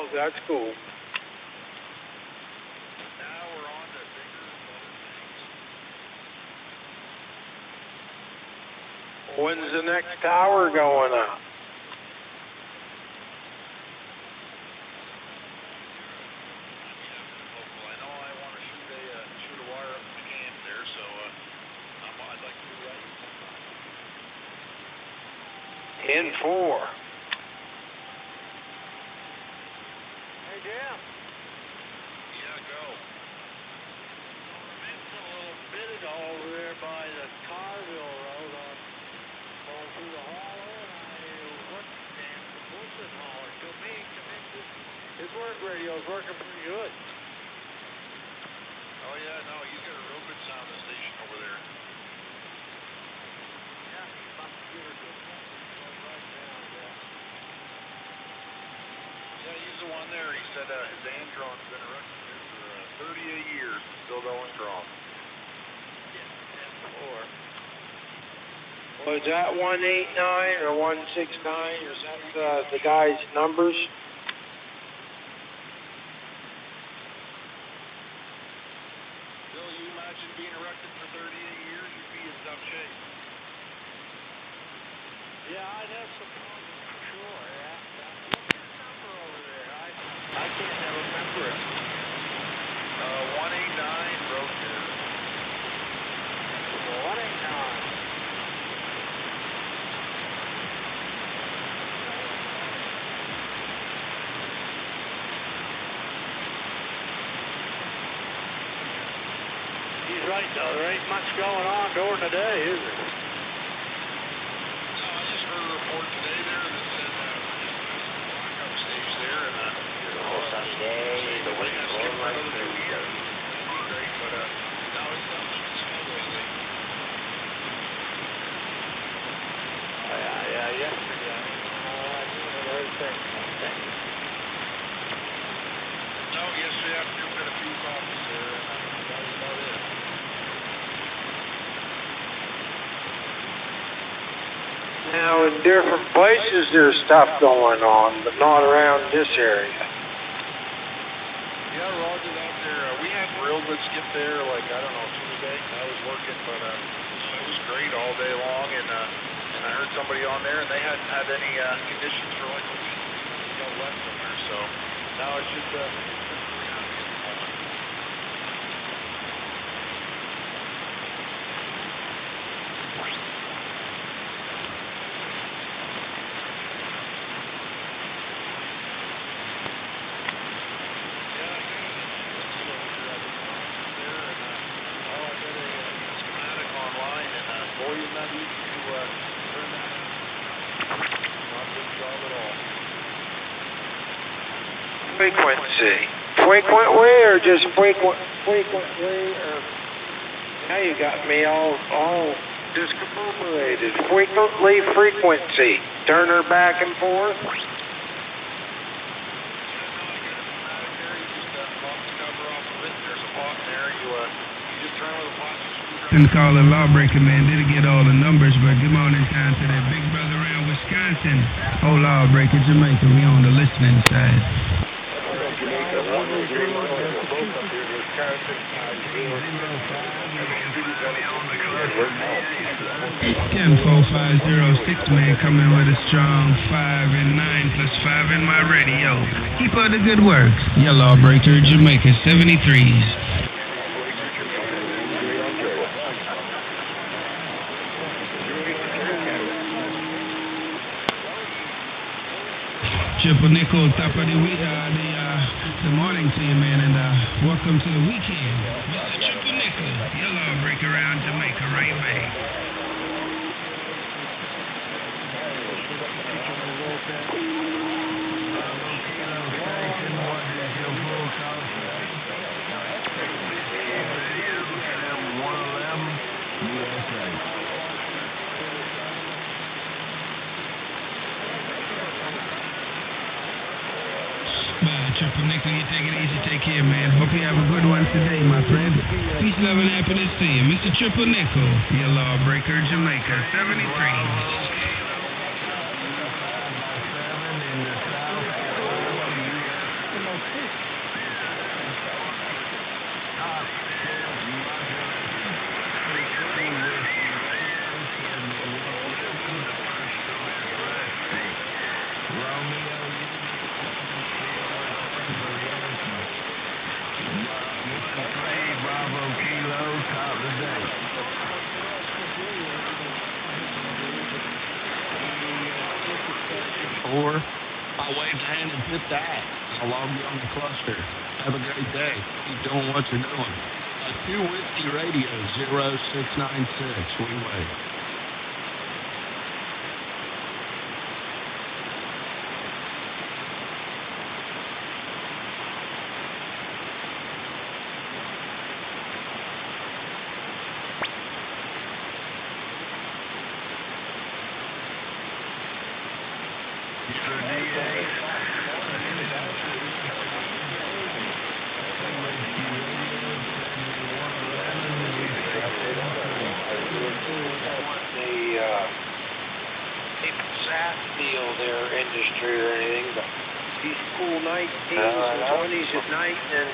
Oh, that's cool. Now we're on to bigger and better things. When's the next tower going up? I know I want to shoot a wire up the camp there, so I'd like to do that. 10-4. Hey, Jim. Yeah, go. I met a little bit ago over there by the Carville Road going through the hollow, and I worked and the bullshit hauler to me. His work radio's working pretty good. Oh, yeah, no, he's got a real good sound station over there. Yeah, he's about to give her good something right now, Yeah, he's the one there. He said his Andron's been erected here for 38 years, still going strong. Yeah, 10-4. Was that 189 or 169? Is that the guy's numbers? Bill, you imagine being erected for 38 years, you'd be in tough shape. Yeah, I'd have some problems for sure. Yeah. What's his number over there? I can't never remember it. 189 road there. 189. He's right, though. There ain't much going on during the day, is there? No, I just heard a report today there that said we're just past the lockup stage there, and Someday the wind will blow right through here. That'd be great, but no, it's not much snow lately. Yeah, yesterday. I heard things. No, yesterday afternoon we had a few coffees there, and that was about it. Now, in different places, there's stuff going on, but not around this area. Yeah, Roger that there. We had real good skip there, like, I don't know, Tuesday. I was working, but it was great all day long, and I heard somebody on there, and they hadn't had any conditions for like a week. We got wet somewhere, so now it's just pretty happy at the moment. Frequency. Frequently or just frequently? Or now you got me all discombobulated. Frequency. Turn her back and forth. And call a lawbreaker, man. Didn't get all the numbers, but good morning time to that big brother around Wisconsin. Oh, lawbreaker, Jamaica, we on the listening side. 10-4-5-0-6, man, coming with a strong 5 and 9 plus 5 in my radio. Keep up the good work. Your lawbreaker, Jamaica, 73s. Triple Nickel, top of the week, the morning to you, man, and welcome to the weekend. Mr. Triple Nickel, your lawbreaker around Jamaica, right back. Triple Nickel, you take it easy, take care, man. Hope you have a good one today, my friend. Peace, love, and happiness to you. Mr. Triple Nickel, your lawbreaker, Jamaica, 73. or by wave the hand and hit that. I'll log you on the cluster. Have a great day. Keep doing what you're doing. 2 Whiskey Radio 0696. We wait.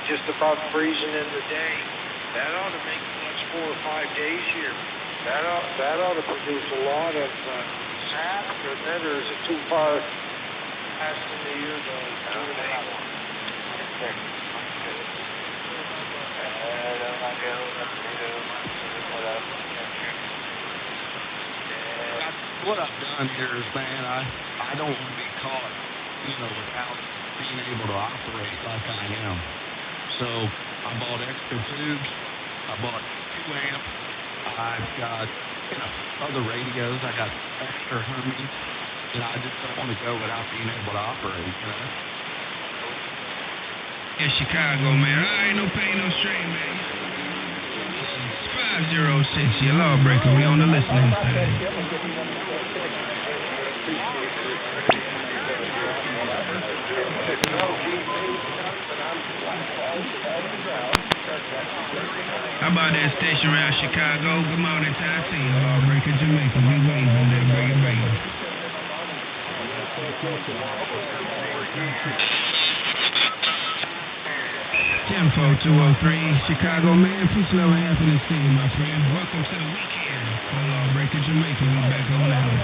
Just about freezing in the day. That ought to make it much 4 or 5 days here. That ought to produce a lot of sap, doesn't it? Or is it too far past in the year to do that one? What I've done here is, man, I don't want to be caught, without being able to operate like I am. So I bought extra tubes. I bought 2 amps. I've got, other radios. I got extra Hermes. I just don't want to go without being able to operate, Yeah, Chicago, man. I ain't no pain, no strain, man. It's 506, your lawbreaker. We on the listening side. How about that station around Chicago? Good morning, time to you, Lawbreaker, Jamaica. We waving there, bring it back. 10-4-203, Chicago, man. Peace, love, and happiness to you, my friend. Welcome to the weekend. Lawbreaker, Jamaica. We back on out.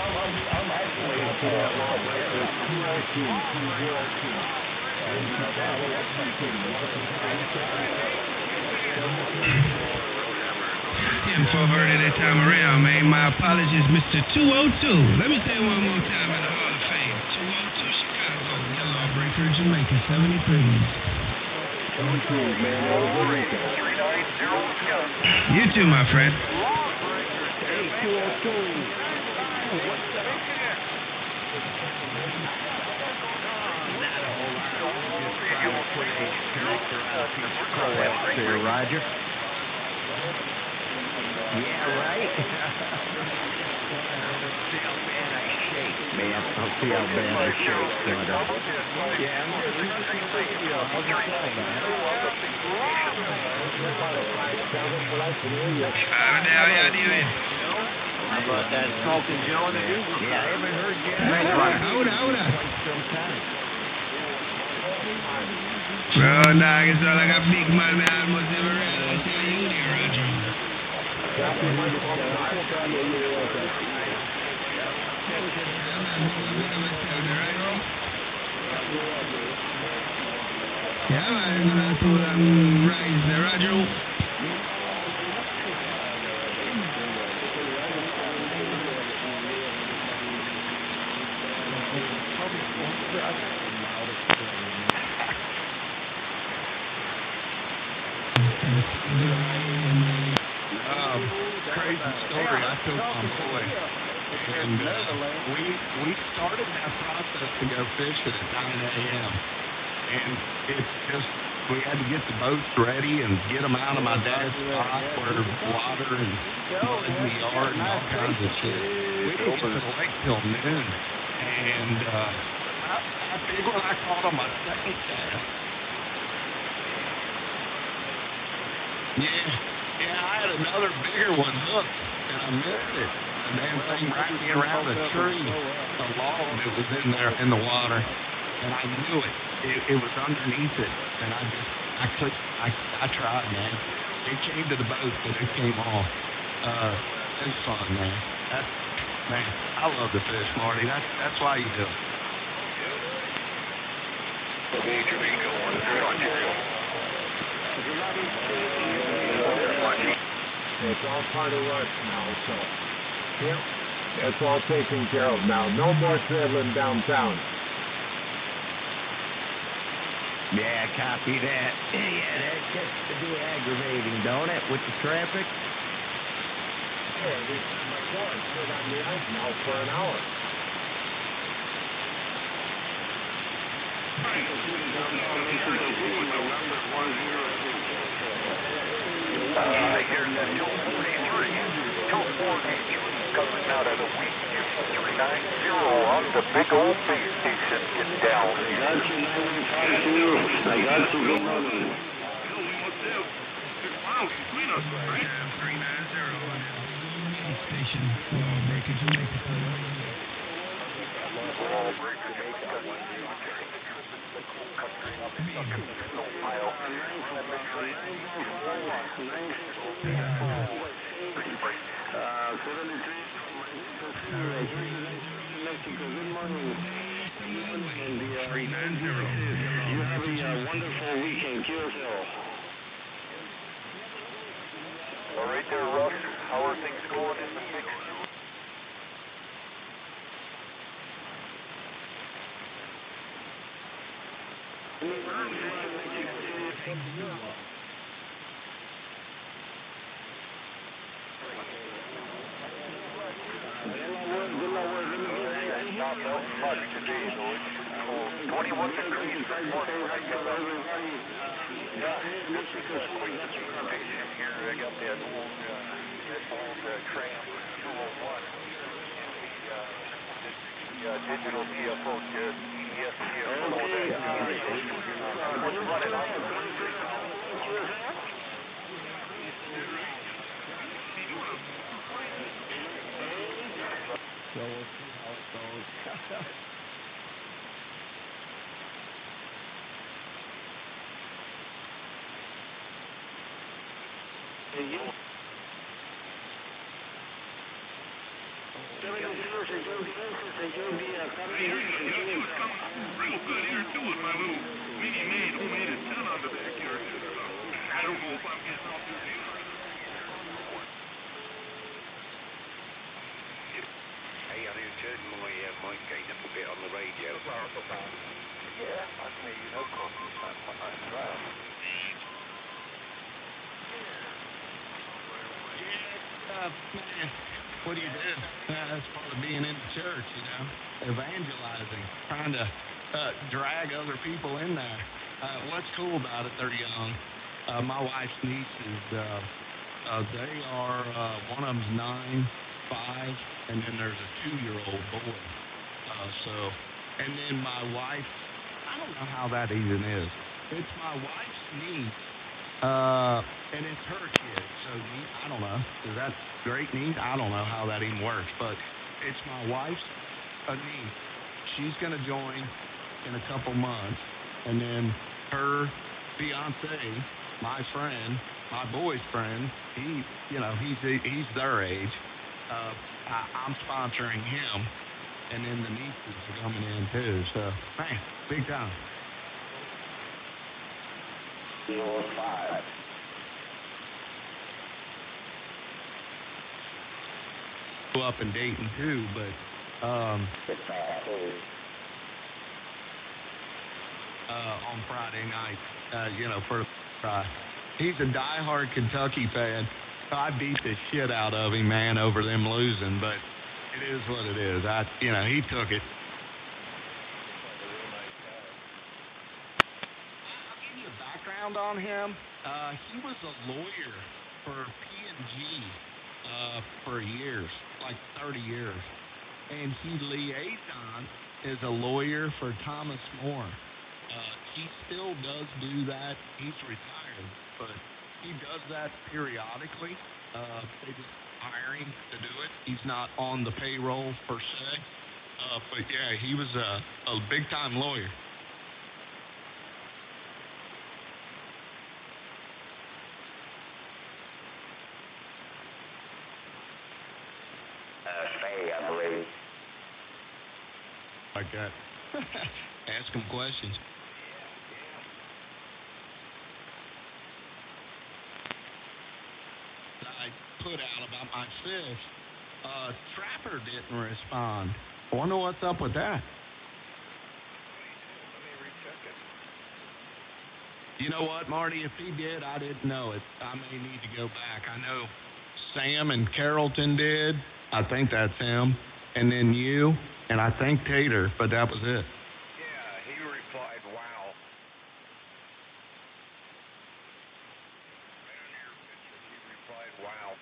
Info heard it that time around, man. My apologies, Mr. 202. Let me say it one more time in the Hall of Fame. 202 Chicago, your lawbreaker, Jamaica, 73s. You too, my friend. Roger. Yeah, right. Man, I'll see how bad I shake. Yeah, How y'all doing? How about that smoking Joe? Yeah, I haven't heard yet. Hold on. Bro, nah, it's all like a big man, man. Almost every round I tell you there, Roger. Yeah, man, that's what I'm rise there, Roger. Crazy story. I took my boy, and we started that process to go fishing at 9 a.m. And it's just, we had to get the boats ready and get them out of my dad's spot where water and mud in the yard and all kinds of shit. We didn't get to the lake till noon. And I big one I caught on my second cast. Yeah, I had another bigger one hooked, and I missed it. The damn thing wrapped me around a tree, a log that was in there in the water, and I knew it. It was underneath it, and I tried, man. It came to the boat, but it came off. It was fun, man. Man, I love to fish, Marty. That's why you do it. It's all part of work now, so that's all taken care of now. No more traveling downtown. Yeah, copy that. Yeah, that gets to be aggravating, don't it, with the traffic? Oh, every time I go, I sit on the ice now for an hour. Here's the 243 coming out of the week 390 on the big old base station in Dallas. I got you, 952. I got you. Good morning. Time 390 on that big old mini station. Lawbreaker Jamaica. Good morning. 390. You have a wonderful weekend, QSL. All right there, Russ. How are things going in the mix? Not much today, though. It's 21 degrees this morning when I get up. Yeah, this is a quick station here. I got that old tram 201 and the digital TFO, EDS TFO. What's running on So we'll see how it goes. Man, what do you do? That's part of being in the church, evangelizing, trying to drag other people in there. What's cool about it, they're young. My wife's nieces, they are, one of them's 9, 5, and then there's a 2-year-old boy. And then my wife, I don't know how that even is. It's my wife's niece. And it's her kid, so I don't know. Is that great niece? I don't know how that even works, but it's my wife's niece. She's going to join in a couple months, and then her fiance, my friend, my boy's friend, he's their age. I'm sponsoring him, and then the nieces are coming in too. So, man, big time. 5. Up in Dayton too, but on Friday night, he's a diehard Kentucky fan. I beat the shit out of him, man, over them losing, but it is what it is. He took it. I'll give you a background on him. He was a lawyer for P&G for years, like 30 years. And he liaison is a lawyer for Thomas More. He still does do that. He's retired, but he does that periodically. They just hire him to do it. He's not on the payroll per se. But yeah, he was a big-time lawyer. I believe. Like that. Ask him questions. I put out about my fish. Trapper didn't respond. I wonder what's up with that. Let me recheck it. You know what, Marty? If he did, I didn't know it. I may need to go back. I know Sam and Carrollton did. I think that's him. And then you, and I think Tater, but that was it. Yeah, he replied, wow. Right under your picture, he replied, wow.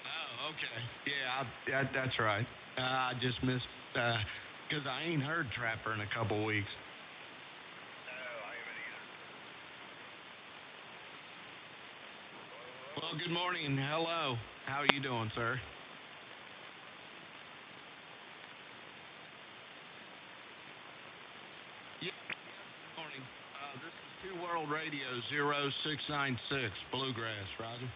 Oh, okay. Yeah, that's right. I just missed, because I ain't heard Trapper in a couple weeks. No, I haven't either. Well, good morning. Hello. How are you doing, sir? Yeah, good morning. This is Two World Radio 0696, Bluegrass, Roger.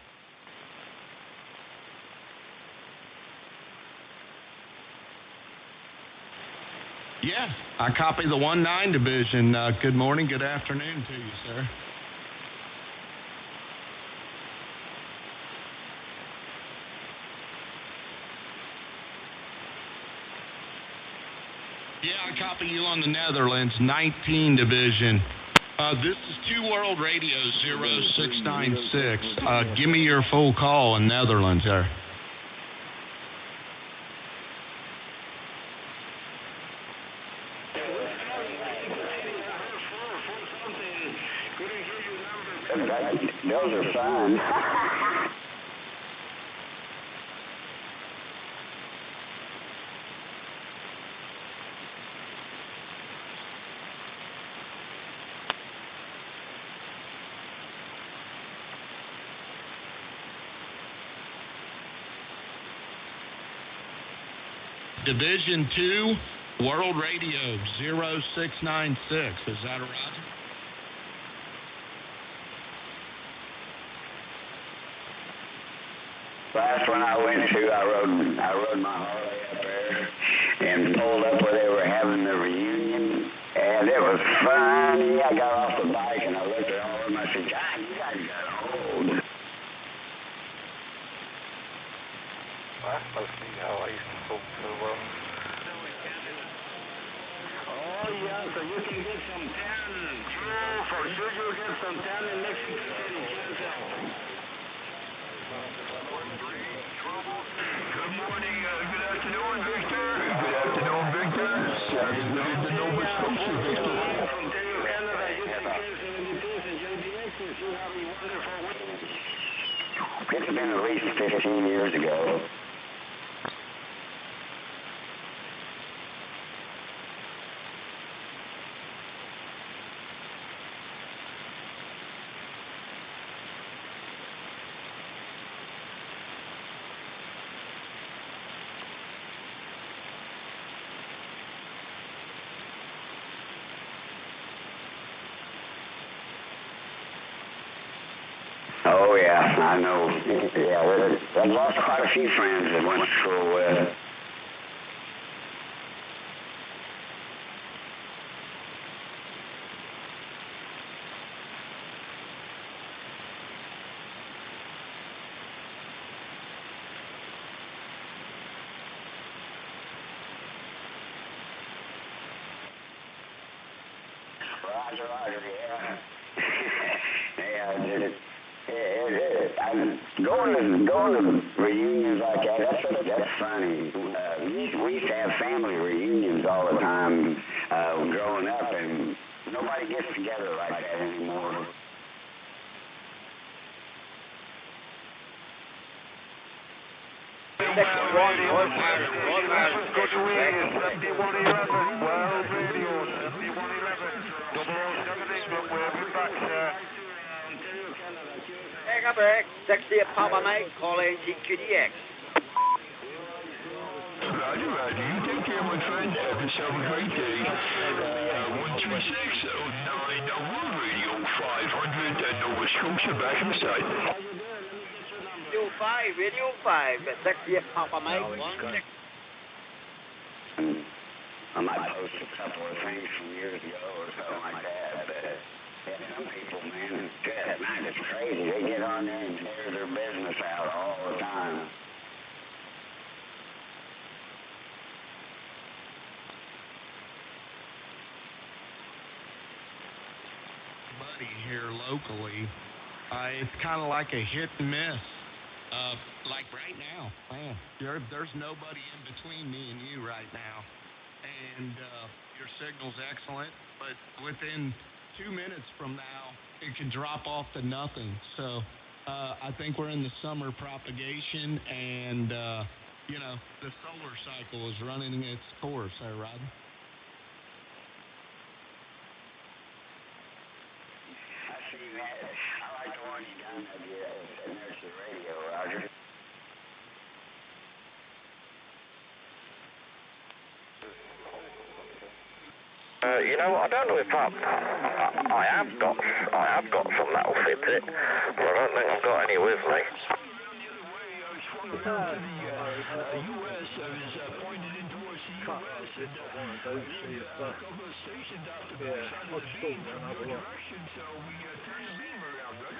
Yeah, I copy the 1-9 division. Good morning, good afternoon to you, sir. Yeah, I copy you on the Netherlands, 19 division. This is Two World Radio 0696. Give me your full call in Netherlands, sir. Those are fun. Division 2, World Radio 0696. Is that a Roger? Last one I went to, I rode my Harley up there and pulled up where they were having the reunion, and it was funny. I got off the bike and I looked at all of them. I said, God, you guys got old. That must be how I used to smoke so well. Oh, yeah, so you can get some tan. True, for sure you'll get some tan in Mexico City, Kansas. Good morning, good afternoon, Victor. Good afternoon, Victor. Good to Nova Scotia, Victor. From Ontario, Canada, you can get 72s and JDX and you have a wonderful week. It's been at least 15 years ago. Oh, yeah, I know. Yeah, I've lost quite a few friends that went to school with. Roger, yeah. Going to reunions like that, that's funny. We used to have family reunions all the time growing up, and nobody gets together like that anymore. SDR Papa Mike, calling TQDX. Roger. You take care, my friend. Have yourself a great day. 13609 World Radio 500 and Nova Scotia back in the side. Radio 5, SDR Papa Mike, 16. I might post a couple of things from years ago or something like that, but some people, man, it's crazy. They get on there and tear their business out all the time. buddy here locally, it's kind of like a hit and miss. Like right now, man, there's nobody in between me and you right now. And your signal's excellent, but within 2 minutes from now, it can drop off to nothing. So I think we're in the summer propagation, and, the solar cycle is running its course, Rod? I like the one you done of you sitting there to the radio, Roger. I don't know if I have got some that'll fit it, but I don't think I've got any with me. The U.S. is pointed in towards the U.S. and a couple of stations out the backside of the beam from your direction, so we turn the beam around, right?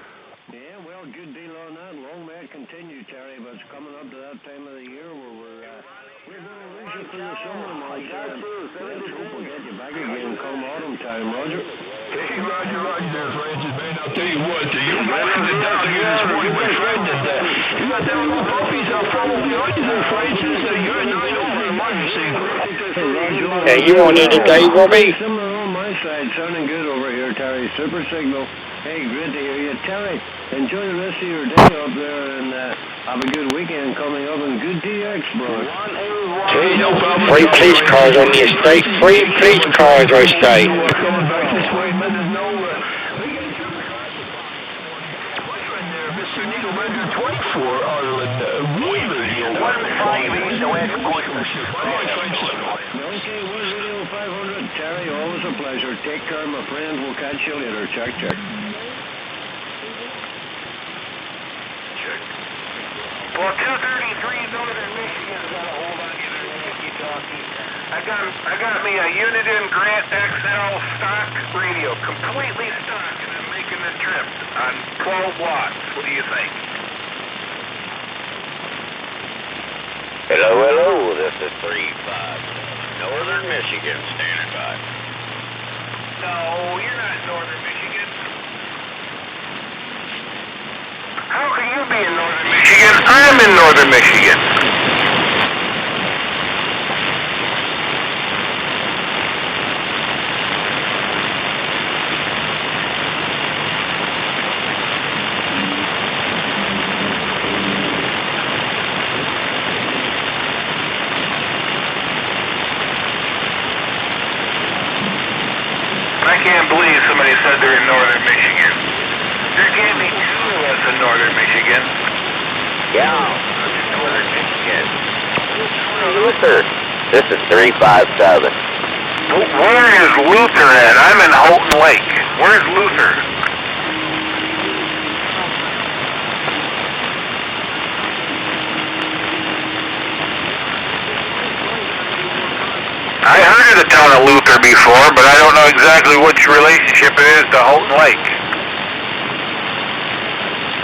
Yeah, well, good deal on that. Long may it continue, Terry, but it's coming up to that time of the year where we're going to lose you for the summer, Mike. Let's hope we'll get you back again come autumn time, Roger. Hey, Roger there, Francis, man. I'll tell you what, you boys are down here this morning, my friend, and you got them little puppies out probably on you there, Francis. You're a 9 over in emergency. Hey, you want anything for me? Similar on my side, sounding good over here, Terry. Super signal. Hey, great to hear you. Terry, enjoy the rest of your day up there, and have a good weekend coming up, and good DX, brother. Hey, no problem. Free police cars on the estate. Free police cars on the estate. Coming back this way, man. There's no... my friend there, Mr. Needle Bender 24, Ireland, Wheeler here. 158, no air partnership. Okay, we're Radio 500. Terry, always a pleasure. Take care, my friend. We'll catch you later. Check. Well, 233 Northern Michigan's got a hold on you there, walkie-talkie. I got me a Uniden Grant XL stock radio, completely stock, and I'm making the trip on 12 watts. What do you think? Hello, this is 35 Northern Michigan, standing by. No, you're not in Northern Michigan. How can you be in Northern Michigan? I'm in Northern Michigan. I can't believe somebody said they're in Northern Michigan. There can't be two of us in Northern Michigan. Yeah, I'm in Northern Michigan. Luther. This is 357. Where is Luther at? I'm in Houghton Lake. Where's Luther? I heard of the town of Luther before, but I don't know exactly which relationship it is to Houghton Lake.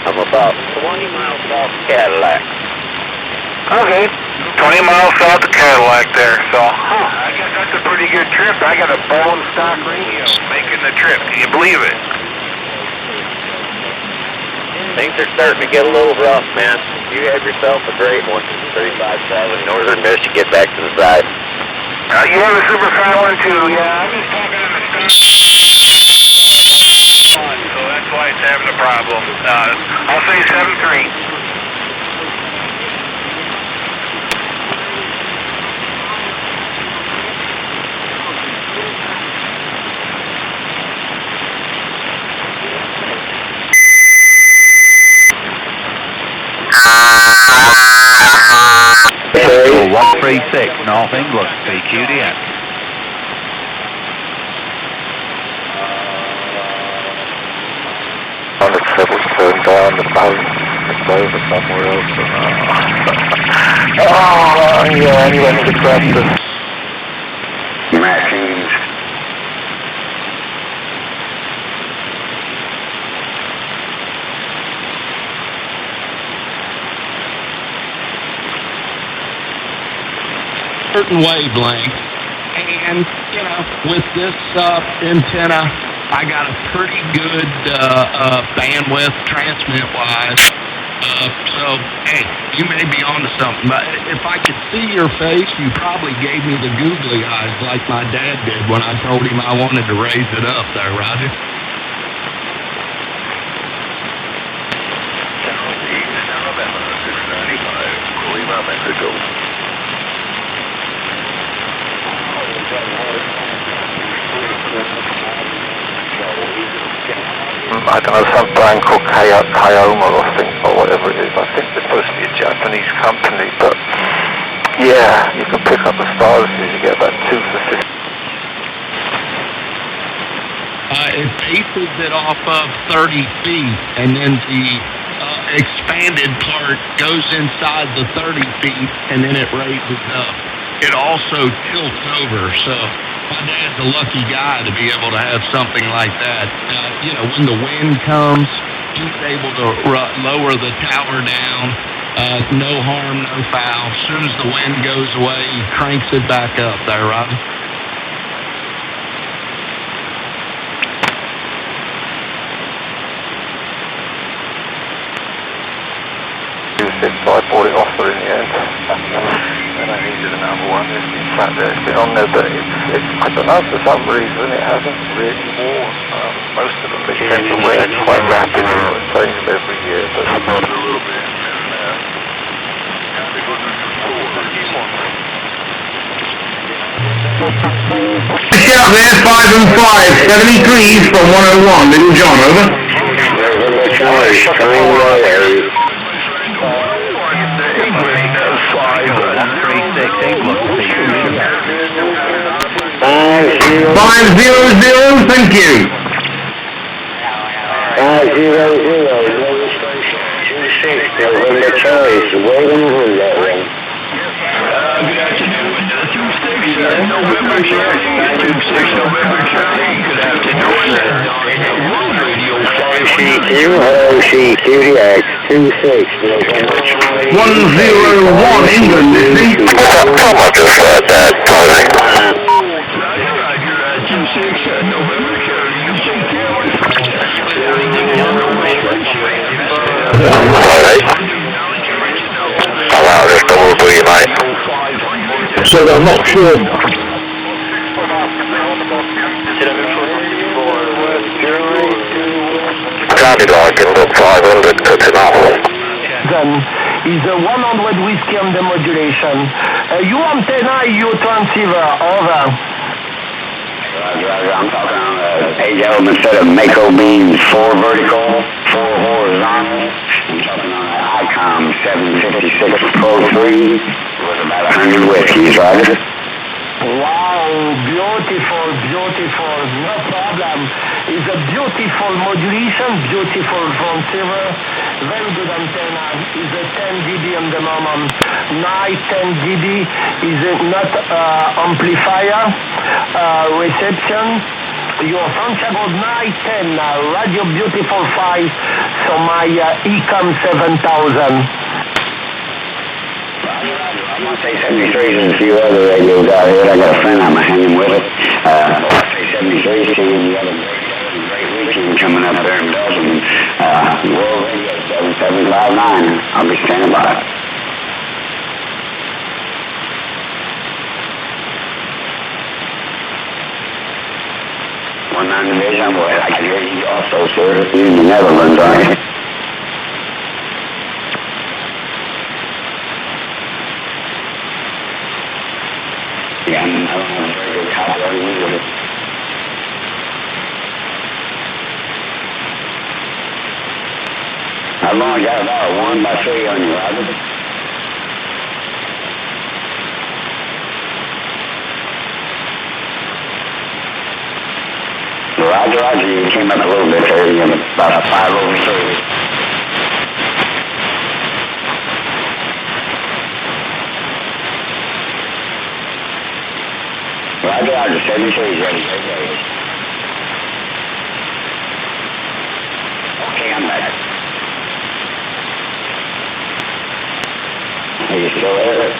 I'm about 20 miles south of Cadillac. Okay, 20 miles south of Cadillac there, so, I guess that's a pretty good trip. I got a bone stock radio making the trip. Can you believe it? Things are starting to get a little rough, man. You have yourself a great one. 357 Northern Michigan, back to the side. You have a super silent too, yeah. I'm just talking on the phone, so that's why it's having a problem. I'll say 7-3. Vehicle 136, North England, CQDN. Turned down the it's over somewhere else. Yeah, anyway, to press the machines. Certain wavelength, and with this antenna, I got a pretty good bandwidth transmit-wise. So, hey, you may be onto something. But if I could see your face, you probably gave me the googly eyes like my dad did when I told him I wanted to raise it up there, Roger. Southeast Alabama, 695, Colima, Mexico. I don't know, some brand called Kayoma or whatever it is. I think they're supposed to be a Japanese company, but yeah, you can pick up the styluses. You get about 2 for 50. It bases it off of 30 feet, and then the expanded part goes inside the 30 feet, and then it raises up. It also tilts over, so my dad's a lucky guy to be able to have something like that. When the wind comes, he's able to lower the tower down. No harm, no foul. As soon as the wind goes away, he cranks it back up there, Robbie. So I bought it off her in the end. And I needed another one. In fact, it's been on there, but I don't know, for some reason it hasn't really worn. Most of them they tend to wear quite rapidly. I change them every year, but I bought it a little bit. Out there, 5 and 5, 73 from 101, Little John, over. Five zero, thank you. 500, November Charlie, waiting on that one. Good afternoon, 26, November Charlie, 26, November Charlie, good afternoon, Radio 5C2, QDX, 26, November Charlie. 101, England, listening. Come on, just like that, Tony. Roger, 26, November Charlie, you say Allow this double for you, mate. So I'm not sure. Sounded like it, but 500 cuts it off. Is a 100 whiskey on the modulation. You antenna, you transceiver, over. I'm talking on 8 element set of Mako beams, 4 vertical, 4 horizontal. I'm talking on an ICOM 756 Pro 3 with about 100 whiskeys, Roger. Wow, beautiful, no problem. It's a beautiful modulation, beautiful transceiver, very good antenna. It's a 10 dB on the moment. Nice 10 dB is not amplifier reception. Your Santiago 910 radio beautiful 5, so my ECOM 7000. I'm going to say 73 and a few other radios out here. I got a friend I'm hanging with it. I'll say 73, seeing the other great weekend coming up there in Belgium. World Radio 7759. I'll be standing by. Division, boy, I can hear you also, sir. You're in the Netherlands, aren't you? Yeah, I don't have a very good copy of it. How long you got about 1 by 3 on you, Roger? Roger, you came up a little bit there, you about 5 over 3. Roger, 73 is ready. Okay, I'm back. Are you still there?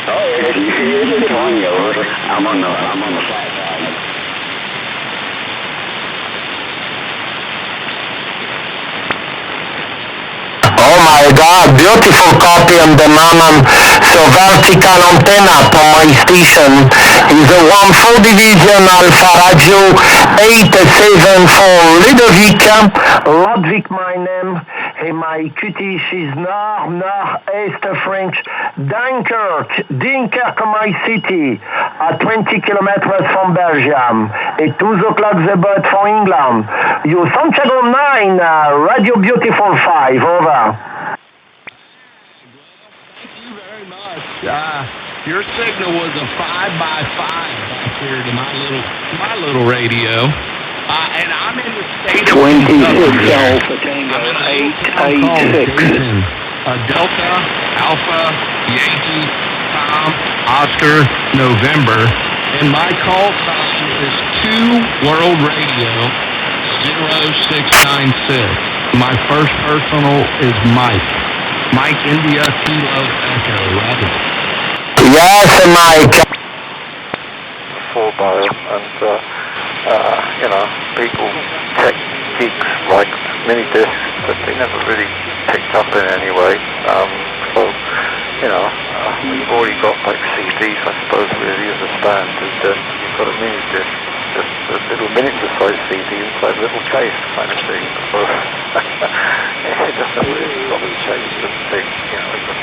Oh, you're just going over. I'm on the flat side. Oh my God, beautiful copy on the Manon. So vertical antenna to my station is a 1-4 division Alpha Radio 874 Ludovic. Ludwig my name. Et my QTC is Nord-Est French. Dunkirk my city, at 20 kilometers from Belgium. Et 2 o'clock the boat for England. You Santiago 9, Radio Beautiful 5, over. Your signal was a 5x5 back here to my little radio. And I'm in the state of 26 Alpha Tango 886. Delta, Alpha, Yankee, Tom, Oscar, November. And my call sign is 2 World Radio 0696. My first personal is Mike. Mike India Kilo Echo, right? Yes, Mike. 4-bio, and people check gigs like mini discs that they never really picked up in any way. We've already got like CDs, I suppose, really, as a stand, and you've got a mini disc, just a little miniature size CD inside a little case kind of thing. So it doesn't really got to change the thing, it's just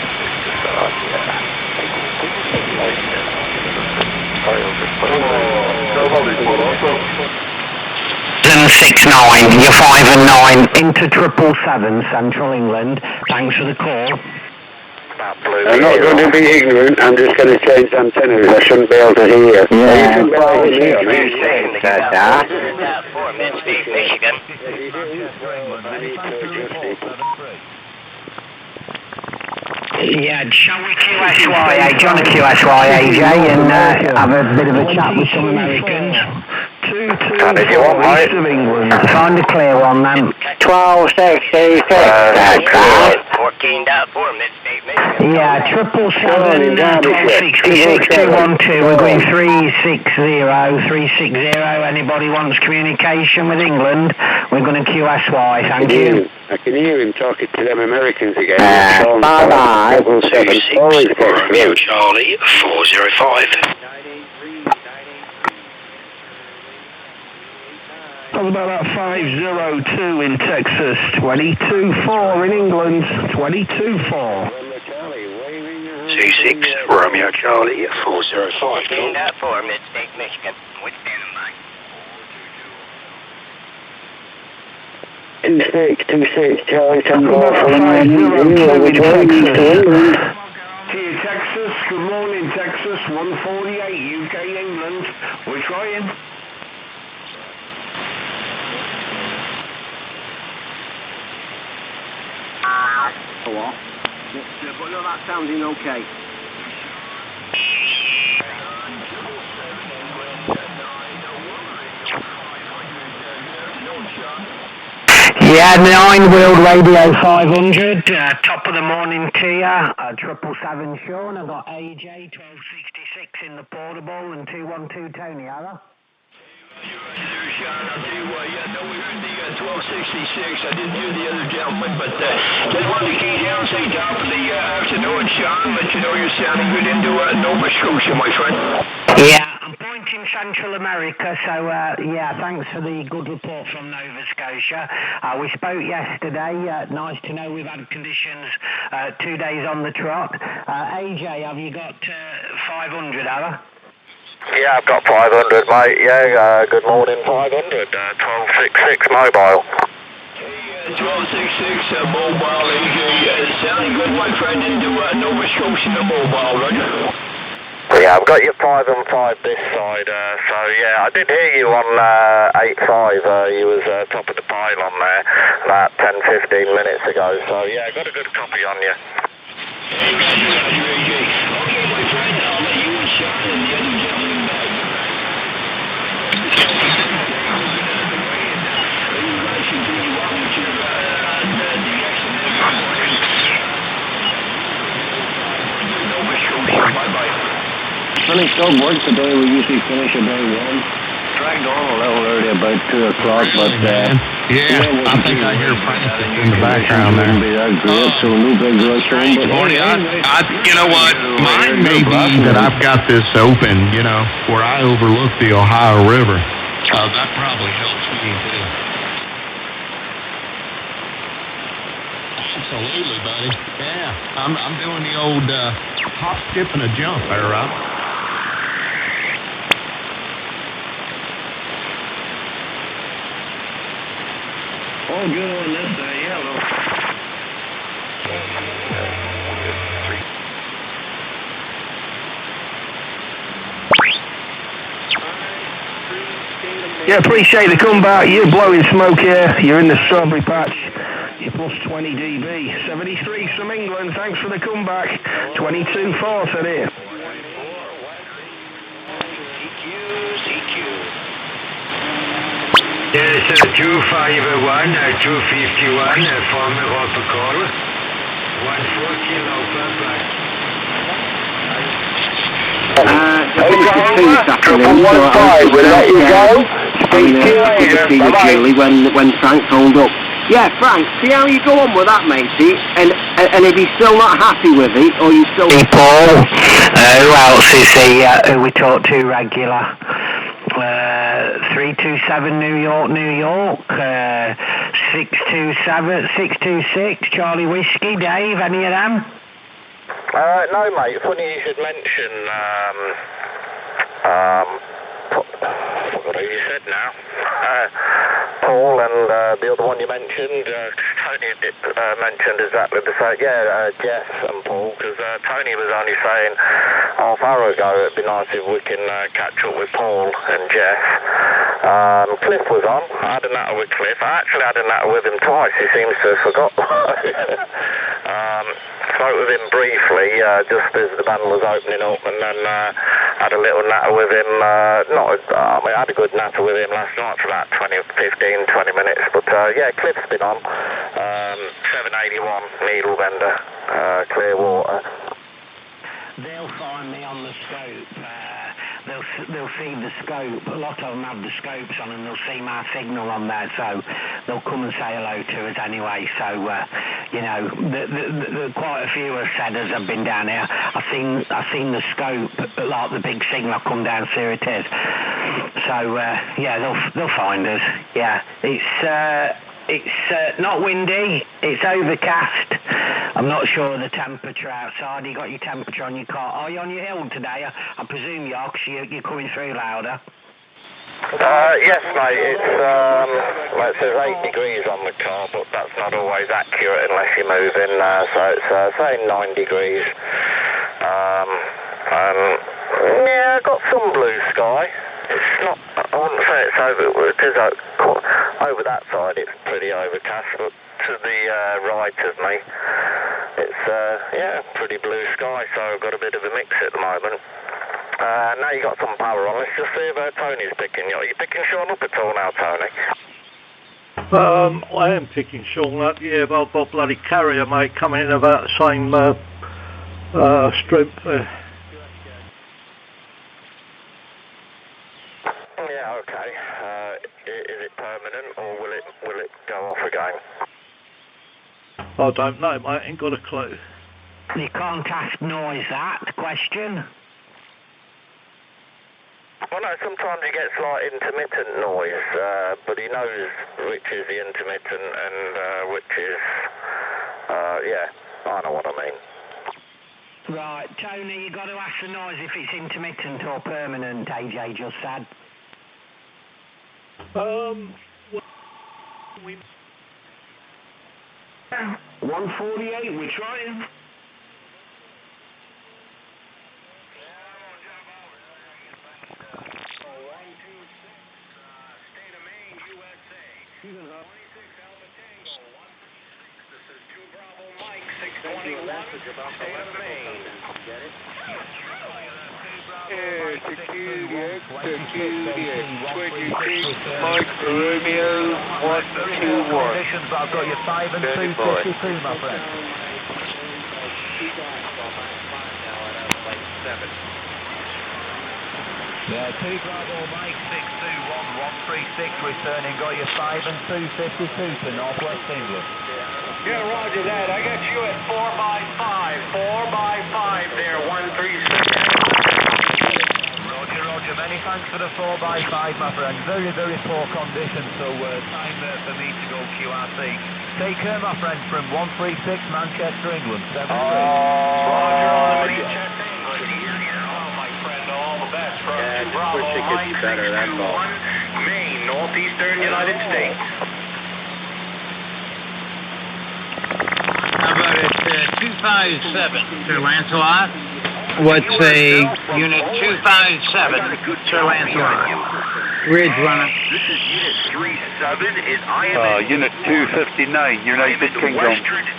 And 6-9, you're 5 and 9 into 777 Central England. Thanks for the call. I'm not going to be ignorant, I'm just going to change antennas. I shouldn't be able to hear. Yeah. You shouldn't be able to hear me. For Mid-State, Michigan. Yeah, shall we QSY, John QSY, AJ, and have a bit of a chat with some Americans? 224 East of England. Find a clear one, then. 1266. 14.4 Mid-State, Michigan. Yeah, 777, 1266, 212. We're going 360, 360. Anybody wants communication with England, we're going to QSY, thank you. I can hear him talking to them Americans again. Bye-bye. 26 Romeo Charlie 405. What about that 502 in Texas, 22-4 in England, 22-4. 26 Romeo Charlie 405. 14.4 Mid-State, Michigan. What's standing by? 26 Charlie Tango 502 in Texas. Here, Texas. Good morning, Texas. 148, UK, England. We're trying. What? But no, that's sounding okay. Yeah, 9 World Radio 500, top of the morning to you, 777 Sean, I've got AJ 1266 in the portable and 212 Tony, Ada. Sean, I'll tell you what, yeah, no, we heard the 1266. I didn't hear the other gentleman, but just wanted to key down, say top of the afternoon, Sean, let you know you're sounding good into Nova Scotia, my friend. Yeah, I'm pointing Central America, so yeah, thanks for the good report from Nova Scotia. We spoke yesterday, nice to know we've had conditions 2 days on the trot. AJ, have you got 500, have you? Yeah, I've got 500, mate. Yeah, good morning, 500. 1266 mobile. 1266 mobile, AJ. Sounding good, my friend, into Nova Scotia mobile, Roger. Yeah, I've got your 5 and 5 this side. So yeah, I did hear you on 85. You was top of the pile on there about 10-15 minutes ago. So yeah, got a good copy on you. Hey, Roger, AJ. Okay, my friend, I'll let you and Sean and the other gentleman stop work today. We usually finish about 1. Dragged on a little early, about 2 o'clock, but yeah, I think I hear Francis in the background there. Be that great, so no big rush home. But Morning, you know what? Mine may be that I've got this open, you know, where I overlook the Ohio River. That probably helps me too. Absolutely, buddy. Yeah, I'm doing the old hop, skip, and a jump there, right? All good on this day, yeah. Yeah, appreciate the comeback. You're blowing smoke here. You're in the strawberry patch. You're plus 20 dB. 73 from England. Thanks for the comeback. 22-4 said here. Yes, 251, 251, from Europa call. 140 kilo, Papa. Triple 15, will let you go. Speak to you later. Bye-bye. When Frank phoned up. Yeah, Frank, see how you go on with that, matey? And if he's still not happy with it, or you still... Hey, Paul. Who else is he, who we talk to regular? 327 New York, 627, 626 Charlie Whiskey. Dave, any of them? No, mate. Funny you should mention. I forgot who you said now. Paul and the other one you mentioned. Tony mentioned exactly the same. Yeah, Jeff and Paul, because Tony was only saying half hour ago it'd be nice if we can catch up with Paul and Jeff. Cliff was on. I had a natter with Cliff. I actually had a natter with him twice. He seems to have forgot. Spoke with him briefly, just as the band was opening up, and then had a little natter with him. I had a good natter with him last night for about 15, 20 minutes. But yeah, Cliff's been on. 781 needle vendor, Clearwater. They'll find me on the scope. They'll see the scope. A lot of them have the scopes on, and they'll see my signal on there, so they'll come and say hello to us anyway. So you know, quite a few have said as I've been down here. I've seen the scope, like the big signal come down. Here it is. So yeah, they'll find us. Yeah, it's not windy. It's overcast. I'm not sure of the temperature outside. You got your temperature on your car. Are you on your hill today? I presume you are, because you're coming through louder. Yes, mate. It's there's 8 degrees on the car, but that's not always accurate unless you're moving. So it's saying 9 degrees. Yeah, I've got some blue sky. It's not. I wouldn't say it's over. It is over that side. It's pretty overcast, but to the right of me, it's pretty blue sky. So I've got a bit of a mix at the moment. Now you got some power on. Let's just see if Tony's picking you. Are you picking Sean up at all now, Tony? I am picking Sean up. Yeah, but I've got bloody carrier, mate, coming in about the same strength there. Yeah, okay. Is it permanent, or will it go off again? I don't know, mate. Ain't got a clue. You can't ask noise that question. Well, no, sometimes he gets like intermittent noise, but he knows which is the intermittent and which is, yeah, I know what I mean. Right, Tony, you got to ask the noise if it's intermittent or permanent, AJ just said. 148, we're trying. Mike Romeo 121. I've got you 5 and 252, my friend. 2 Bravo Mike 621 136 returning, got you 5 and 252 to Northwest England. Yeah, roger that. I got you at 4x5. 4x5 there, 136. Roger, many thanks for the 4x5, my friend. Very, very poor condition, so time for me to go QRC. Take care, my friend, from 136 Manchester, England. 73. Roger on the Manchester, England. Oh, my friend, all the best from Bravo Mike 621, Maine, northeastern United States. How about it, 257, Sir Lancelot? What's a Unit 257, Sir Lancelot? Ridge runner. This is Unit 37, and I am Unit 259, United Kingdom.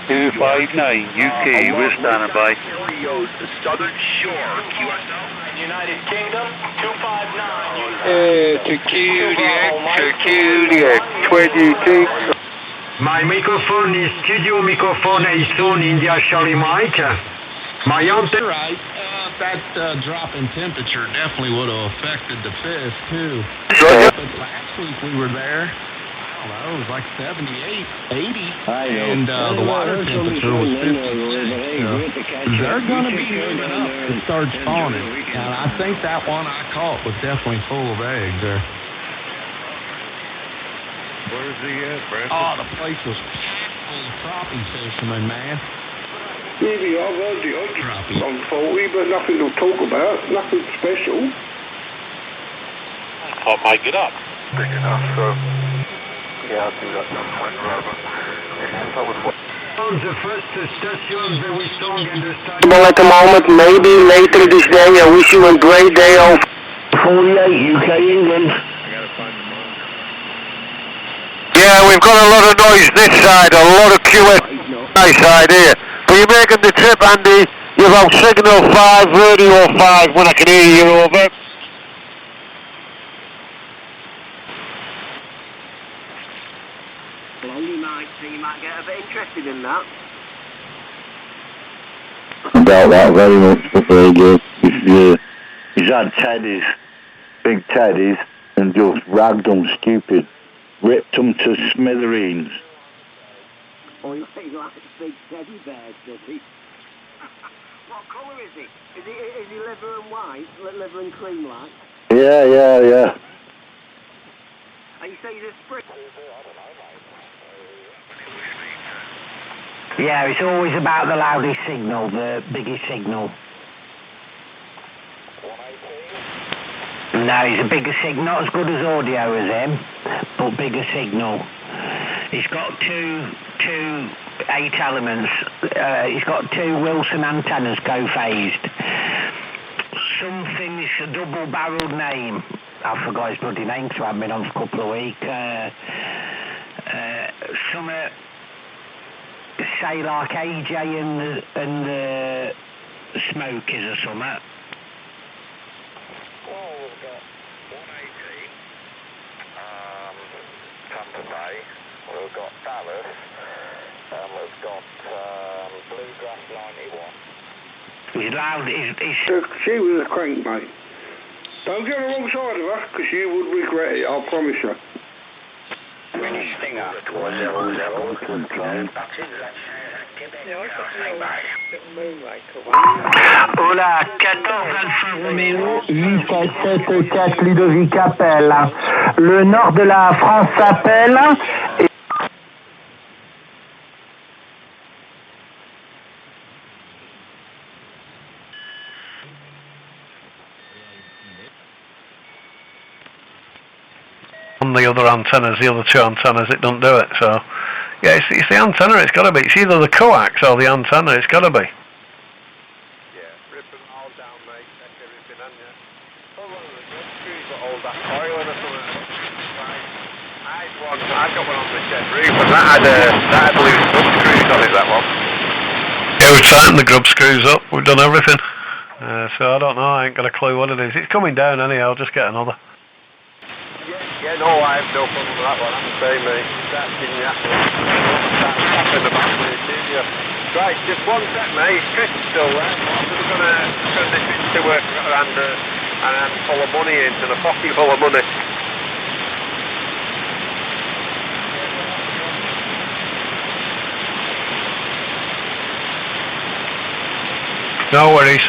259, UK, we're standing by. the southern shore, QSO. United Kingdom, 259. Turkey, 22. My microphone is studio microphone is on India Charlie Mike. My antenna. Right. That drop in temperature definitely would have affected the fish too. But last week we were there. I don't know, it was like 78, 80, and the water temperature was 56. They're going to be moving up to start spawning. And I think that one I caught was definitely full of eggs there. Where's he at, Brad? Oh, the place was packed full of crappie fishermen, man. Maybe I've heard the odds on 40, but nothing to talk about, nothing special. I'll make it up. Big enough, so yeah, I'll do that some point rather. That was what. On the first station, very strong in the stadium. At the moment, maybe later this day. I wish you a great day off. 48, UK, England. Yeah, we've got a lot of noise this side, a lot of QSI side here. But you're making the trip, Andy. You're on signal 5, radio 5, when I can hear you, over. Well, you might, so you might get a bit interested in that. I doubt that very much, but very good. He's had teddies, big teddies, and just ragged them stupid. Ripped them to smithereens. Oh, he likes big teddy bears, does he? What colour is he? Is he liver and white? Liver and cream like? Yeah. And you say he's a spring? Yeah, it's always about the loudest signal, the biggest signal. No, he's a bigger signal, not as good as audio as him, but bigger signal. He's got two 8 elements. He's got 2 Wilson antennas co-phased. Something, it's a double-barreled name. I forgot his bloody name because I've been on for a couple of weeks. Some say like AJ and the Smokies or something. Well, we've got 118, Tampa Bay, we've got Dallas, and we've got Bluegrass 91. He's loud, She was a crank, mate. Don't get on the wrong side of her, because you would regret it, I'll promise you. Stinger 400. Hola, 14 Alpha Romeo, 874 Ludovic appelle. Le nord de la France s'appelle. On the other antennas, the other 2 antennas, it doesn't do it, so... Yeah, it's the antenna, it's got to be. It's either the coax or the antenna, it's got to be. I got one on the shed roof, and that had loose grub screws on it, that one. Yeah, we've tightened the grub screws up, we've done everything. So I don't know, I ain't got a clue what it is. It's coming down anyhow, I'll just get another. Yeah, no, I have no problem with that one. I'm the same, mate. That's giving you in the back with it, Right, just one sec, mate. Chris is still there. I'm just going to turn this into work and and I'm full of money into the pocket full of money. No worries.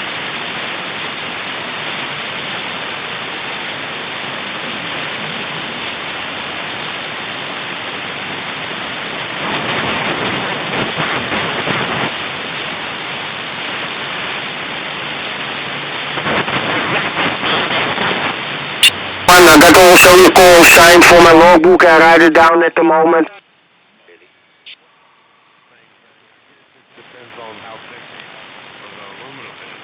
I got also your call signed for my logbook. I write it down at the moment. Depends on how thick the aluminum is.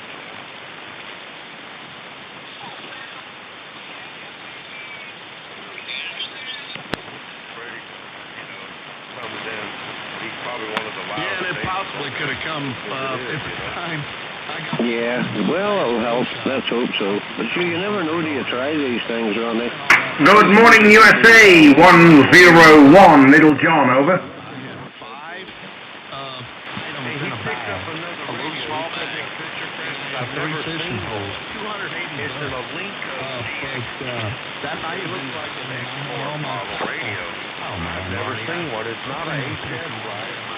Brady, comes in. He's probably one of the loudest. Yeah, and it possibly could have come at the time. Yeah, well, it'll help. Let's hope so. But you never know till you try these things, Ronnie. Good morning, USA. 101, Little John, over. I've never seen those. 280 is a link that might have been like an export model radio. I've never seen one. It's not an H10, right?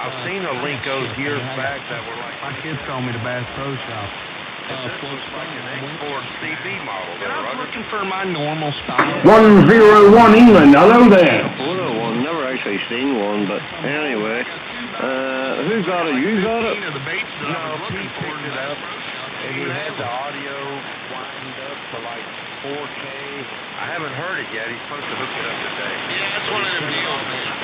I've seen a Linkos years back that were like. My kids call me the Bass Pro Shop. This looks like an export CB model. I was looking for my normal style. 101 England, hello there. 101, never actually seen one, but anyway. Who got it? You got it? No, Pete picked it up, and he had the audio wind up to like 4K. I haven't heard it yet. He's supposed to hook it up today. Yeah, that's one of them deals, man.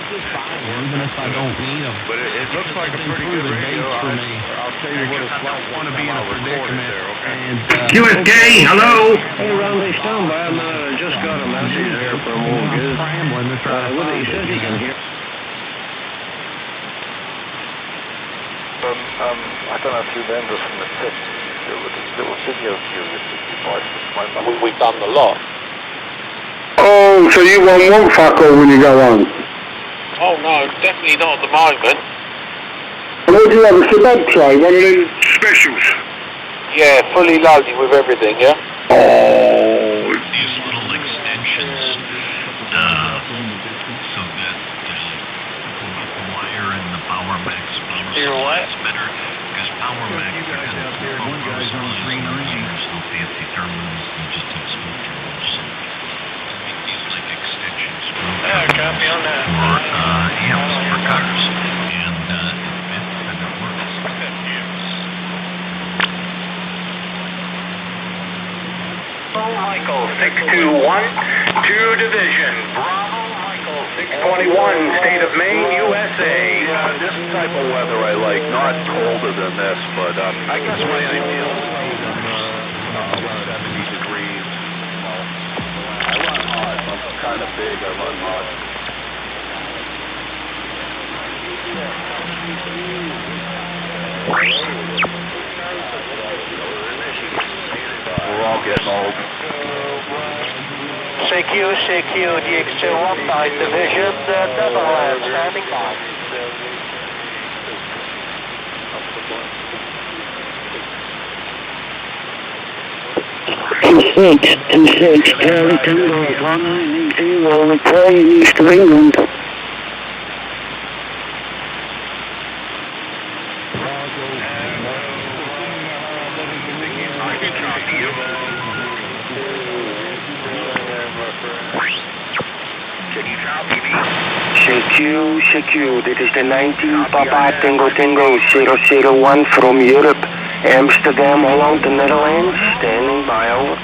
Just fine, even if I don't need them. But it looks like a pretty good radio. For me. I'll tell you what it's like. I don't want to be in a predicament. There, okay? And, QSK, hello. Hey, Randy, stand by a minute. I just got a message there from old Giz. He says he can hear. I don't know if you remember from the 50s, there were these little video viewers that you buy for my we've done a lot. Oh, so you want one fucker when you go on? Oh no, definitely not at the moment. What do you have, a kebab tray, one of them specials? Yeah, fully loaded with everything, yeah? Oh. These little extensions, so that the wire in the Power Max power supply is better, because Power Max are kind of there's no fancy terminals, they just have small terminals. So make these like extensions for amps for cars, and it fits and it works. Michael 621 to Division. Bravo Michael 621, State of Maine, USA. Yeah, this type of weather I like. Not colder than this, but I guess my ideal is 70 degrees. I run hot. I'm kind of big. I run hot. We're all getting old. CQ, DX215, Division, Netherlands, standing by. M6, Charlie Tango, 190, returning east of England. CQ, dit is de 19 Papa Tango 001 from Europe, Amsterdam, Holland, the Netherlands, standing by, over.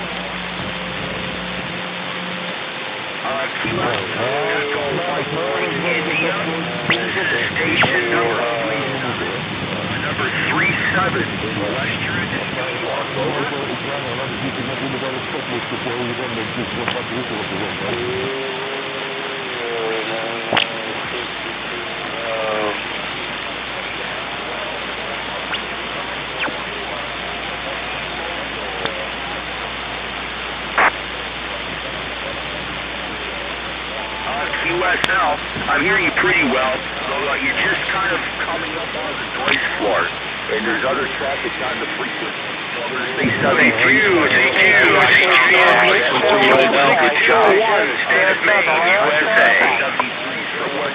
Station number 37, Western. QSL, I'm hearing you pretty well, so you're just kind of coming up on the noise floor, and there's other traffic on the frequency.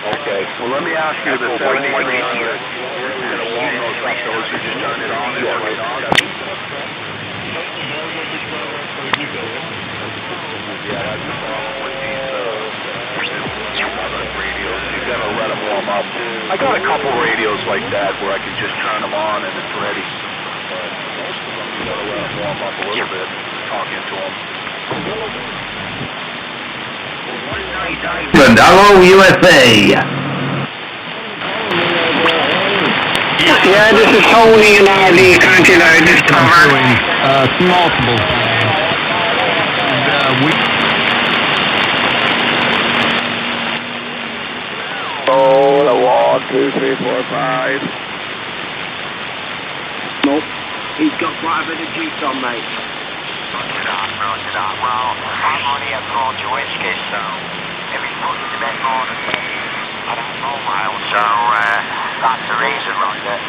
Okay, well let me ask you the 73 you're going to warm those up, those you just turned it on and they're right on? Yeah, that's the problem with these radios. You got to let them warm up. I got a couple radios like that where I can just turn them on and it's ready. But most of them, you got to let them warm up a little bit, talking to them. Hello, USA. Yeah, this is Tony and RD Continental. This cover. Multiple times. Oh, 1, 2, 3, 4, 5. Nope. He's got quite a bit of juice on, mate. Roger that. Well, I'm only at 40 whiskey, so if he's putting a bit more than me, I don't know, Miles, so that's the reason, Roger.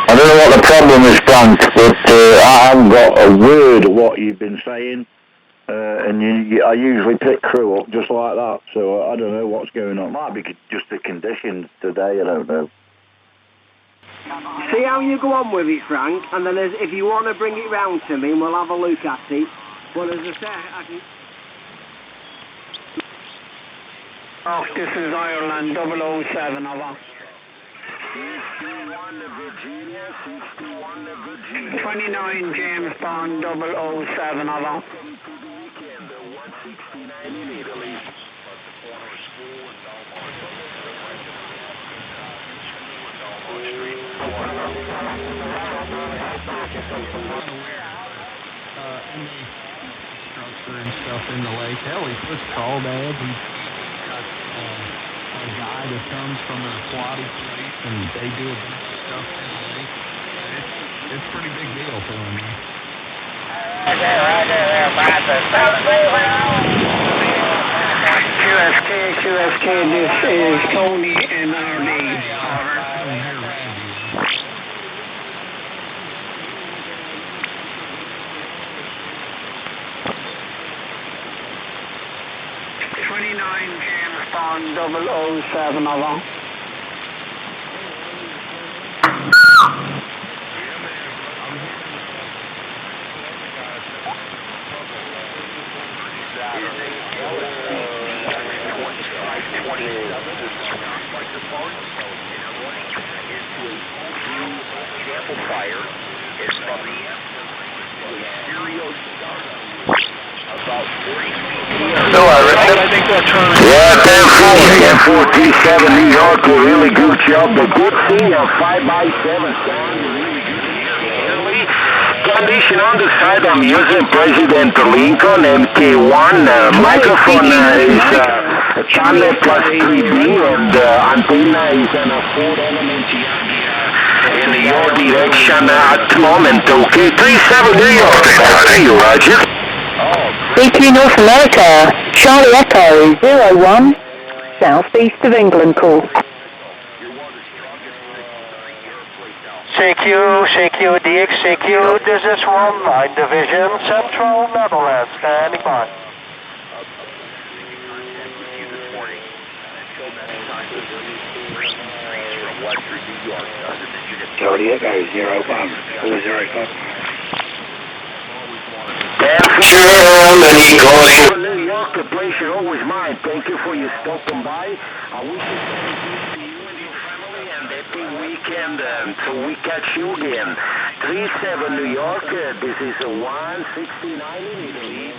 I don't know what the problem is, Frank, but I haven't got a word of what you've been saying, and I usually pick crew up just like that, so I don't know what's going on. Might be just the conditions today, I don't know. See how you go on with it, Frank, and then if you want to bring it round to me, and we'll have a look at it. Well, as I say, I can... Oh, this is Ireland 007, over. 29 James Bond 007, over. Structure and stuff in the lake. Hell, he puts crawdads. He's got a guy that comes from an aquatic place and they do a bunch of stuff in the lake. It's a pretty big deal for him. QSK, this is Tony and RD. Over. 29 James Bond 007, over. Yeah, 10-47 New York, a really good job. The good thing of 5x7 condition on the side, I'm using President Lincoln MK1 microphone is channel plus 3B and antenna is on a 4-element in your direction at the moment. Okay, 37 New York. Thank you, Roger. CQ North America, Charlie Echo 01, southeast of England call. CQ, DX, CQ, this is 19 Division, Central Netherlands, standing by. Charlie Echo 05, 405. Germany calling. New York, the place you're always mine. Thank you for your stopping by. I wish you to you and your family and happy weekend until we catch you again. 37 New York, this is a 169 in Italy.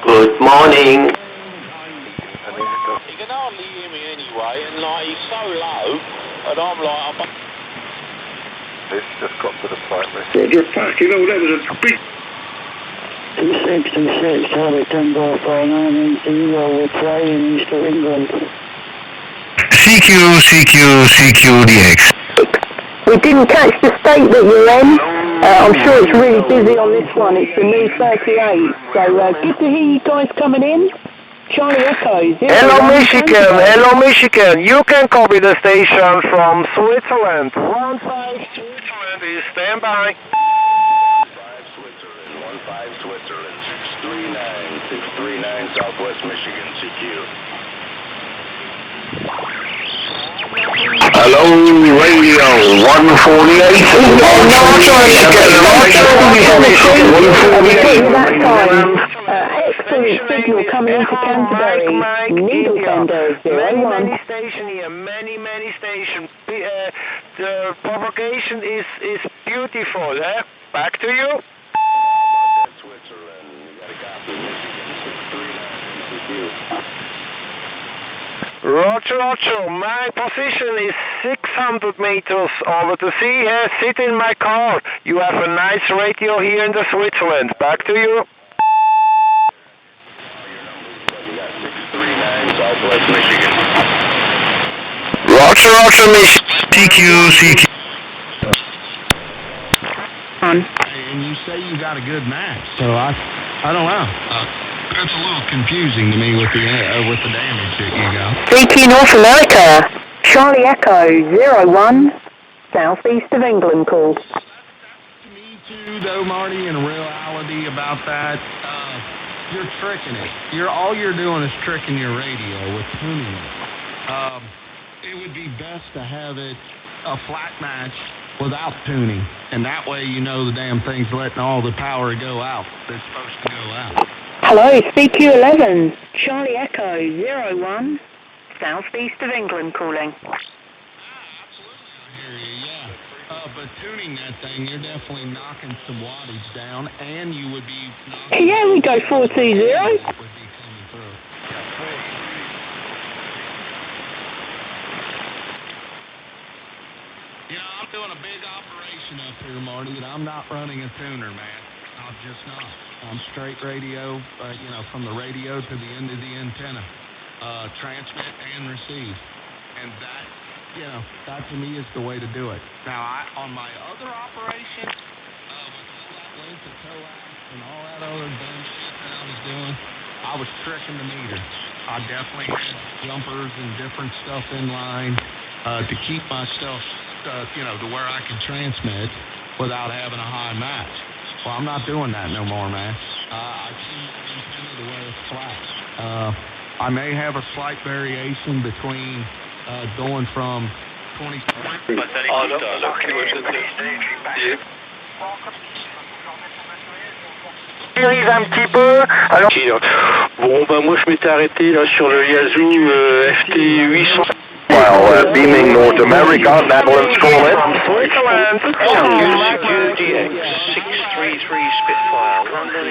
Good morning. You can hardly hear me anyway, and like he's so low, and I'm like, This just got to the point where... Roger, fucking hell, that was a big... 2626, Charlie Tango 4980, we're flying east of England. CQDX. We didn't catch the state that you're in. I'm sure it's really busy on this one. It's the new 38. So good to hear you guys coming in. Charlie Echo, 01. Hello, Michigan. Hello, Michigan. You can copy the station from Switzerland. 15 Switzerland is standby. 15 Switzerland, 639 Southwest Michigan, CQ. Hello, radio 148. Excellent signal coming into Canterbury. Needle Tender, 01. Many station here, many station. The propagation is beautiful, eh? Back to you. Switzerland, you got a copy, Michigan, 639 CQ. Roger, my position is 600 meters over the sea here. Sit in my car. You have a nice radio here in the Switzerland. Back to you. You got 639 Southwest Michigan. Roger, Michigan. CQ. And you say you got a good match, so I don't know. It's a little confusing to me with the damage that you got. CQ North America, Charlie Echo, 01, southeast of England call. Me too, though, Marty, in reality about that, you're tricking it. All you're doing is tricking your radio with tuning it. It would be best to have it a flat match without tuning, and that way you know the damn thing's letting all the power go out that's supposed to go out. Hello, CQ11, Charlie Echo, 01, southeast of England calling. Absolutely, I hear you, yeah. But tuning that thing, you're definitely knocking some wattage down, and you would be knocking... Yeah, we go 420. ...would be coming through. You know, I'm doing a big operation up here, Marty, and I'm not running a tuner, man. I'm just not. I'm straight radio, from the radio to the end of the antenna, transmit and receive. And that to me is the way to do it. Now, on my other operation, with all that length of coax and all that other dumb shit that I was doing, I was tricking the meter. I definitely had jumpers and different stuff in line to keep myself to where I can transmit without having a high match. Well, I'm not doing that no more, man. I keep my antenna to where it's flat. I may have a slight variation between going from 20... Un petit peu. Alors, bon, moi je m'étais arrêté là sur le Yazoo FT800. Well, beaming North America, Netherlands calling. Switzerland. GDX 633 Spitfire, London,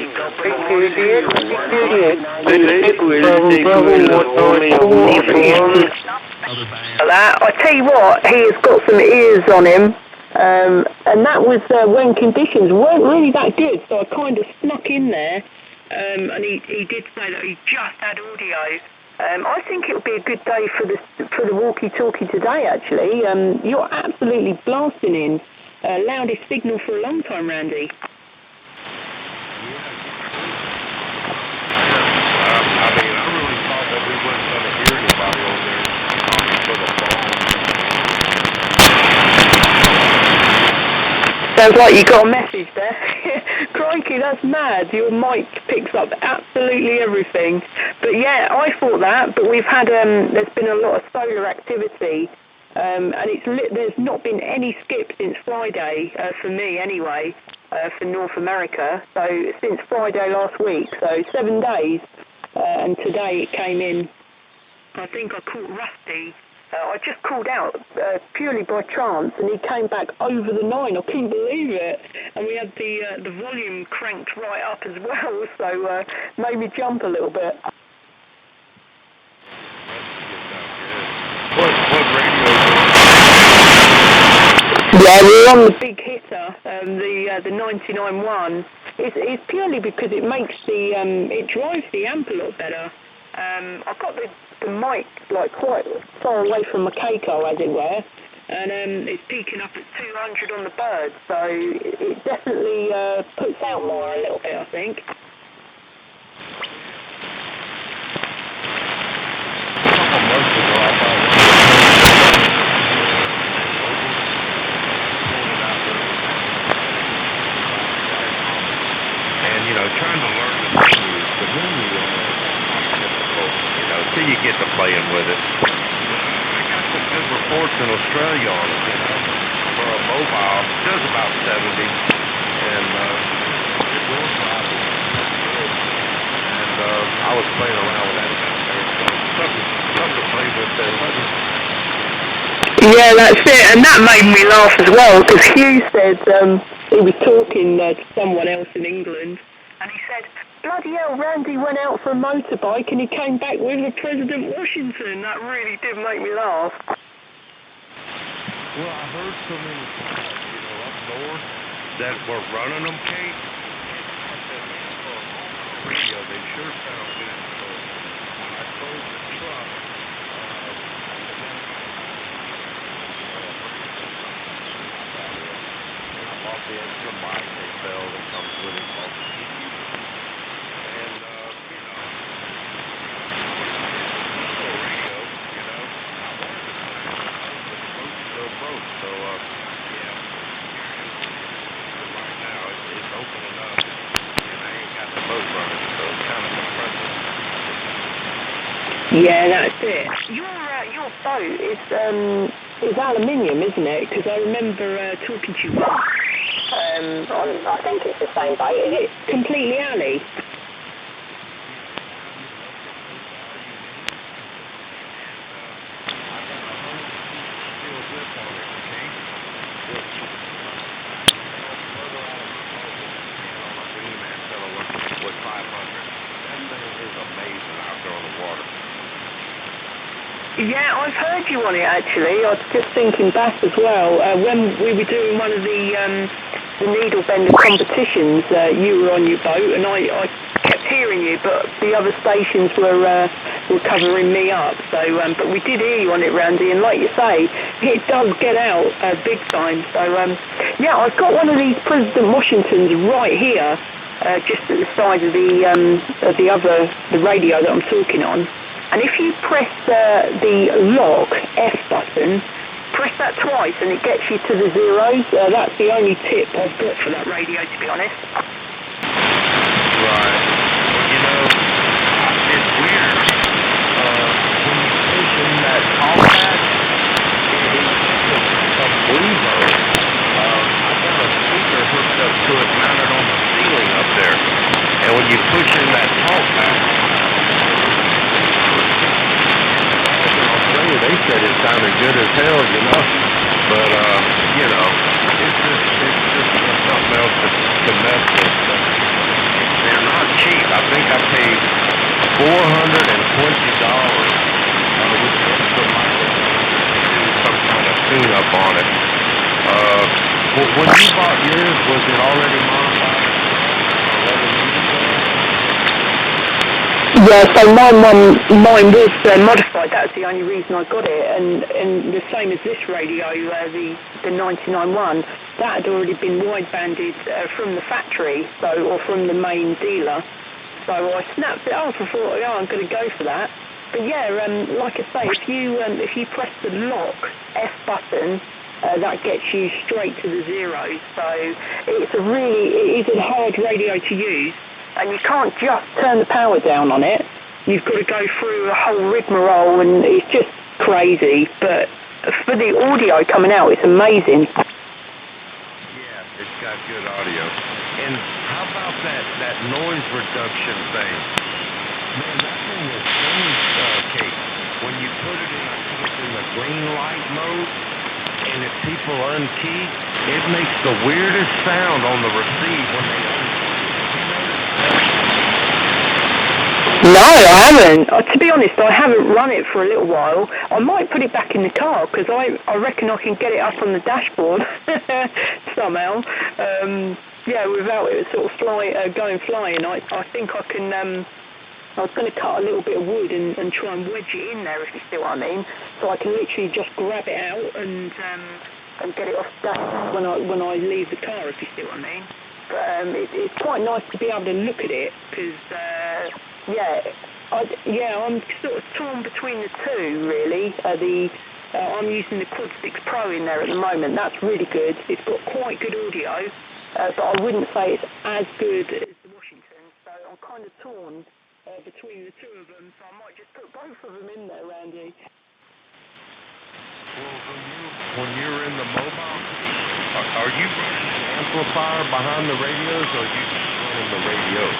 I tell you what, he has got some ears on him. And that was when conditions weren't really that good, so I kind of snuck in there, and he did say that he just had audio. I think it would be a good day for the walkie-talkie today, actually. You're absolutely blasting in. Loudest signal for a long time, Randy. I really thought that we weren't going to hear anybody over there for the phone. Sounds like you got a message there. Crikey, that's mad. Your mic picks up absolutely everything. But yeah, I thought that, but we've had, there's been a lot of solar activity, and there's not been any skip since Friday, for me anyway, for North America. So since Friday last week, so 7 days, and today it came in. I think I caught Rusty. I just called out purely by chance, and he came back over the 9. I couldn't believe it. And we had the volume cranked right up as well, so made me jump a little bit. What radio? Yeah, we're on the big hitter, the 99.1. It's purely because it makes it drives the amp a lot better. I've got the mic like quite far away from my Keiko, as it were, and it's peaking up at 200 on the bird, so it definitely puts out more a little bit, I think. trying to learn the menu difficult, you know, till you get to playing with it. I got some good reports in Australia on it, you know, for a mobile. It does about 70, and it will drop it. And I was playing around with that down there, so something to play with there, wasn't it? Yeah, that's it, and that made me laugh as well, because Hugh said he was talking to someone else in England, and he said, bloody hell, Randy went out for a motorbike and he came back with a President Washington. That really did make me laugh. Well, I heard so many times, you know, up north that were running them, Kate. Radio, they sure sound good. So when I sold the truck, I bought the extra mic they sell that comes with it called the CD. And, you know, radio, you know, I wanted to play it, but the boat's still broke. So, yeah, right now it's opening up, and I ain't got the boat running, so it's kind of depressing. Yeah, that's it. Your boat is aluminium, isn't it? Because I remember talking to you once. I think it's the same boat. Is it completely alley? Yeah, I've heard you on it actually. I was just thinking back as well. When we were doing one of the needle bender competitions, you were on your boat, and I kept hearing you, but the other stations were covering me up. So, but we did hear you on it, Randy, and like you say, it does get out big time. So, yeah, I've got one of these President Washingtons right here, just at the side of the radio that I'm talking on. And if you press the lock F button, press that twice and it gets you to the zeros. That's the only tip I've got for that radio, to be honest. Right. You know, it's weird. When you push in that talkback, some Bluevo, I got a speaker hooked up to it, mounted on the ceiling up there. And when you push in that talkback, they said it sounded good as hell, you know, but, you know, it's just something else to mess with. But they're not cheap. I think I paid $420 with the extra mic to do some kind of tune-up on it. When you bought yours, was it already modified? Yeah, so mine was modified. That's the only reason I got it, and the same as this radio, the 99.1, that had already been widebanded from the factory, or from the main dealer. So I snapped it off. I thought, yeah, I'm going to go for that. But yeah, like I say, if you press the lock F button, that gets you straight to the zeros. So it is a hard radio to use. And you can't just turn the power down on it. You've got to go through a whole rigmarole, and it's just crazy. But for the audio coming out, it's amazing. Yeah, it's got good audio. And how about that noise reduction thing? Man, that thing is strange, Kate. When you put it in the green light mode, and if people unkey, it makes the weirdest sound on the receive when they unkey. No, I haven't. To be honest, I haven't run it for a little while. I might put it back in the car because I reckon I can get it up on the dashboard somehow. Yeah, without it sort of going flying. I think I can. I was going to cut a little bit of wood and try and wedge it in there, if you see what I mean. So I can literally just grab it out and get it off the dashboard when I leave the car, if you see what I mean. But it's quite nice to be able to look at it because, I'm sort of torn between the two, really. I'm using the Quad 6 Pro in there at the moment. That's really good. It's got quite good audio, but I wouldn't say it's as good as the Washington. so I'm kind of torn between the two of them, so I might just put both of them in there, Randy. Well, when you're in the mobile, are you running an amplifier behind the radios, or are you just running the radios?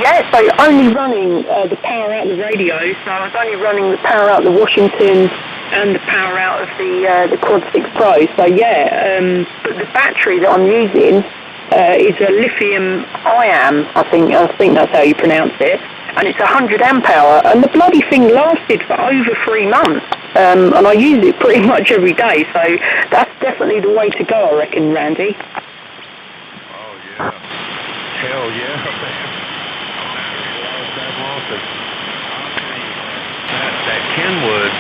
Yeah, so only running the power out of the radio, so I was only running the power out of the Washington and the power out of the Quad 6 Pro, so yeah, but the battery that I'm using is a lithium-ion, I think that's how you pronounce it, and it's 100 amp hour, and the bloody thing lasted for over 3 months, and I use it pretty much every day, so that's definitely the way to go, I reckon, Randy. Oh, yeah. Hell yeah, man. That Kenwood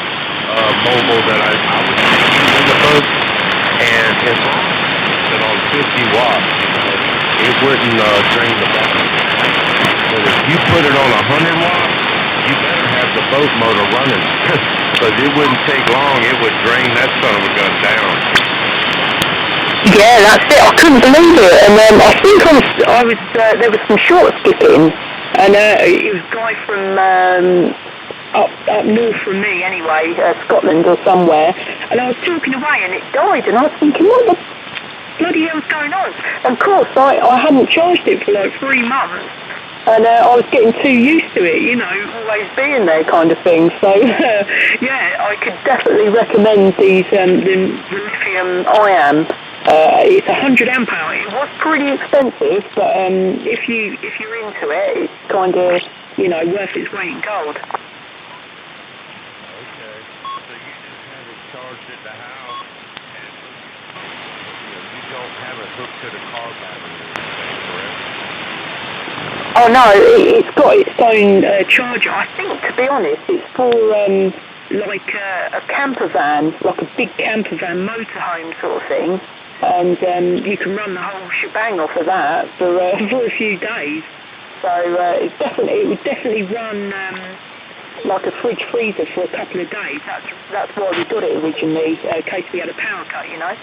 mobile that I was using in the boat, and as long as it on 50 watts, it wouldn't drain the battery. But if you put it on 100 watts, you better have the boat motor running, because it wouldn't take long. It would drain that son of a gun down. Yeah, that's it. I couldn't believe it, and I think I was there was some short skipping, and it was a guy from up north from me anyway, Scotland or somewhere, and I was talking away and it died, and I was thinking, what the bloody hell's going on? And of course, I hadn't charged it for like 3 months, and I was getting too used to it, you know, always being there kind of thing. So yeah, I could definitely recommend these the lithium-ion. It's 100 amp hour. It was pretty expensive, but if you're into it, it's kind of, you know, worth its weight in gold. Charged at the house, and you don't have it hooked to the car battery, correct? Oh no, it's got its own charger. I think, to be honest, it's for like a camper van, like a big camper van motorhome sort of thing, and you can run the whole shebang off of that for a few days. So it would definitely run like a fridge freezer for a couple of days. That's why we got it originally, in case we had a power cut, you know. And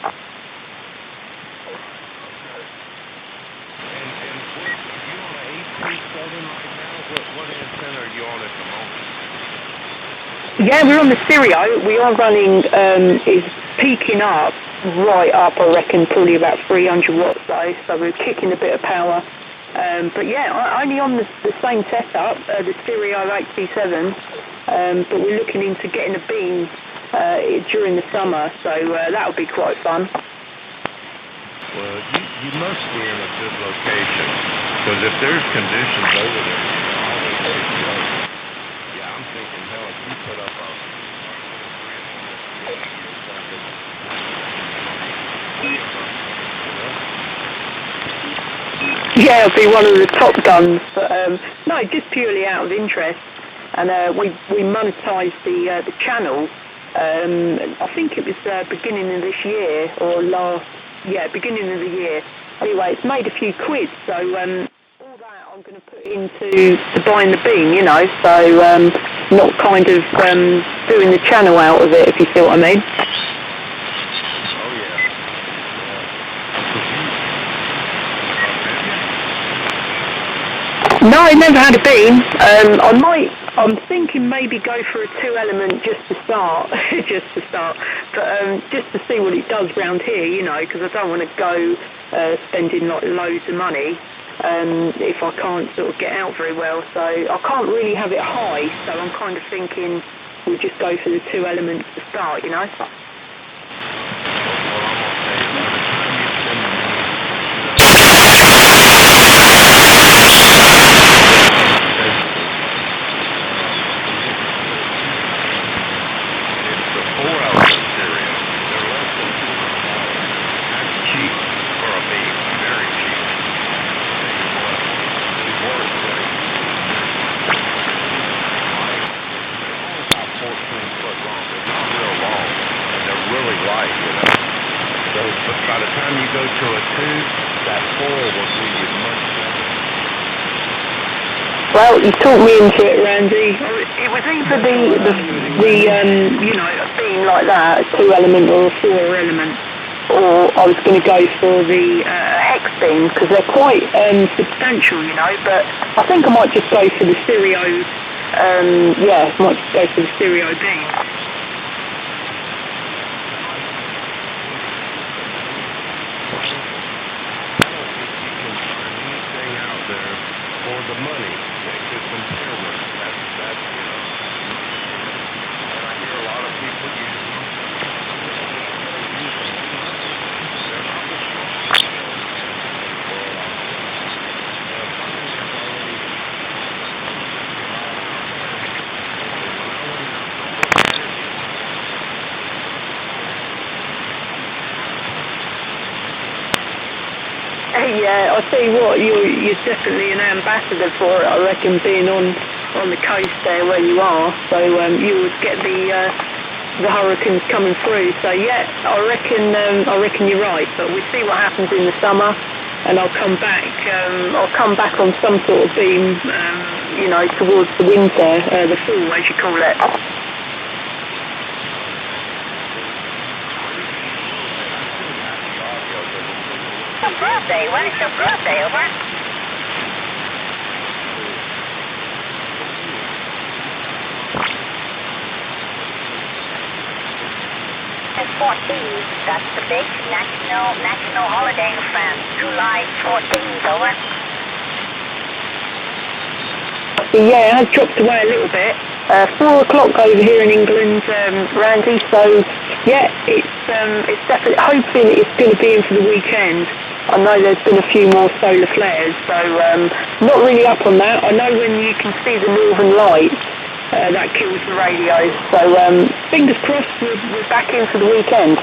you on an 837 right now? What antenna are you on at the moment? Yeah, we're on the stereo. We are running, is peaking up, right up, I reckon, probably about 300 watts though, so we're kicking a bit of power. But yeah, only on the same setup, the stereo 837, but we're looking into getting a beam during the summer, so that'll be quite fun. Well, you must be in a good location, because if there's conditions over there, yeah, I'm thinking, hell, if you put up a yeah, it'll be one of the top guns, but no, just purely out of interest. And we monetised the channel. I think it was beginning of this year or beginning of the year. Anyway, it's made a few quid, so all that I'm going to put into buying the beam, you know. So not kind of doing the channel out of it, if you see what I mean. No, I never had a beam. I'm thinking maybe go for a 2-element just to start, but just to see what it does round here, you know, because I don't want to go spending like loads of money if I can't sort of get out very well. So I can't really have it high, so I'm kind of thinking we'll just go for the 2 elements to start, you know. Well, you talked me into it, Randy. It was either the you know, being like that, a 2-element or a 4-element. or I was going to go for the hex beam because they're quite substantial, you know. But I think I might just go for the stereo. Might just go for the stereo beam. For the money that could compare with it. That's you know. And I hear a lot of people use them. They're not the strongest. Yeah, I'll tell you what, you're definitely an ambassador for it, I reckon, being on the coast there where you are. So you would get the hurricanes coming through. So yeah, I reckon you're right. But we'll see what happens in the summer, and I'll come back. I'll come back on some sort of beam, you know, towards the winter, the fall, as you call it. Birthday, when's your birthday, over? It's 14th, that's the big national holiday in France, July 14th, over. Yeah, it has dropped away a little bit. 4 o'clock over here in England, Randy, so yeah, it's definitely, hoping it's going to be in for the weekend. I know there's been a few more solar flares, so not really up on that. I know when you can see the northern lights, that kills the radio. So fingers crossed we're back in for the weekend.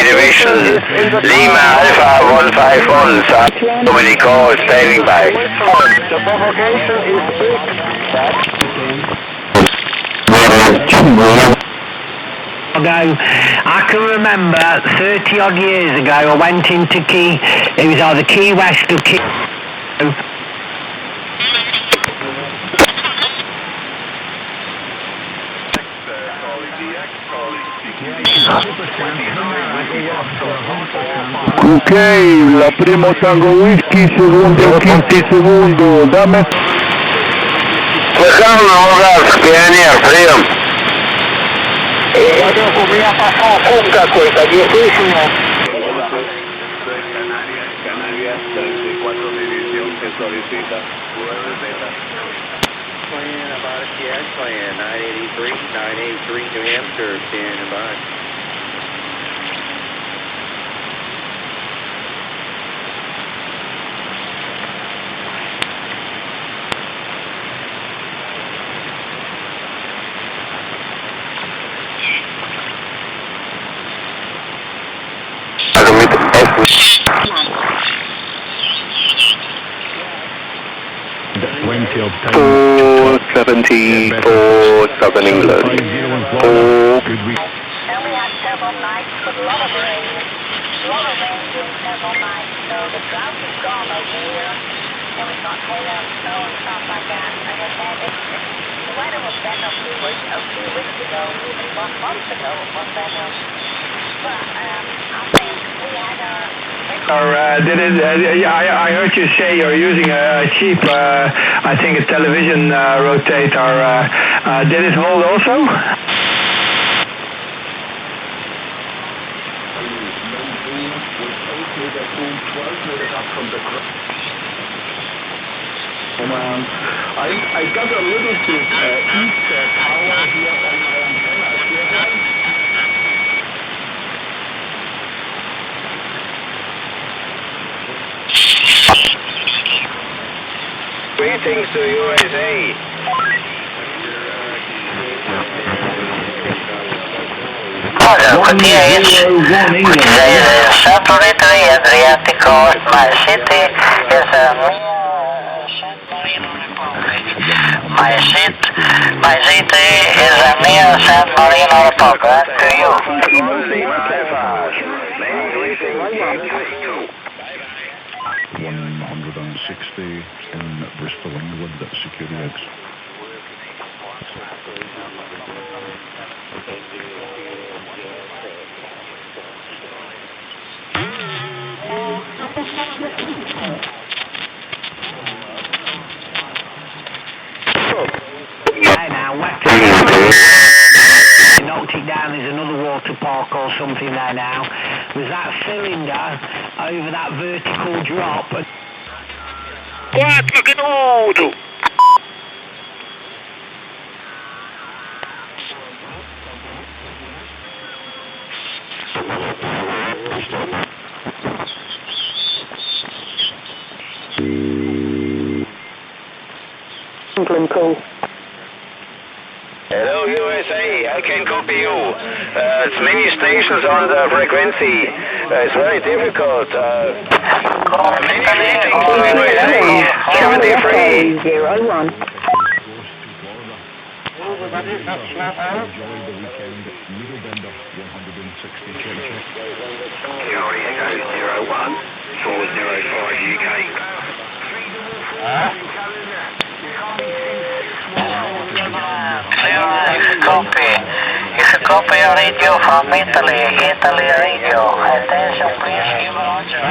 Division Lima Alpha 151, so many calls standing by. The provocation is I can remember 30 odd years ago I went into it was either Key West or Key... Ok, la primo Tango Whisky, segundo Kitty, segundo, dame. Слыхал, Уральск, пионер, прием. У меня пошел шум какой-то, не слышно. Plan about it, yes, plan 983 New Hampshire, standing by. Plenty of time. 474 Southern England. And we had several nights with a lot of rain. A lot of rain during several nights, so the drought is gone over here. And we got hail and snow and stuff like that. And it had the weather was better a few weeks ago, even 1 month ago it was better. But I think we had I heard you say you're using a cheap, I think a television rotator. Did it hold also? I got a little bit east power here on my antenna. Greetings to USA. Saturday Adriatic coast. My city is my city is near San Marino Republic. To you. 60 in Bristol, England, at Security X. Hey now, knocked it down. There's another water park or something there now. There's that cylinder over that vertical drop. 4 minutos! England call. Hello, USA. I can copy you. It's many stations on the frequency. It's very difficult. Many meetings on USA. 73. 01. Charlie Echo 01, 405 UK. It's a copy radio from Italy radio. Attention please, give Roger.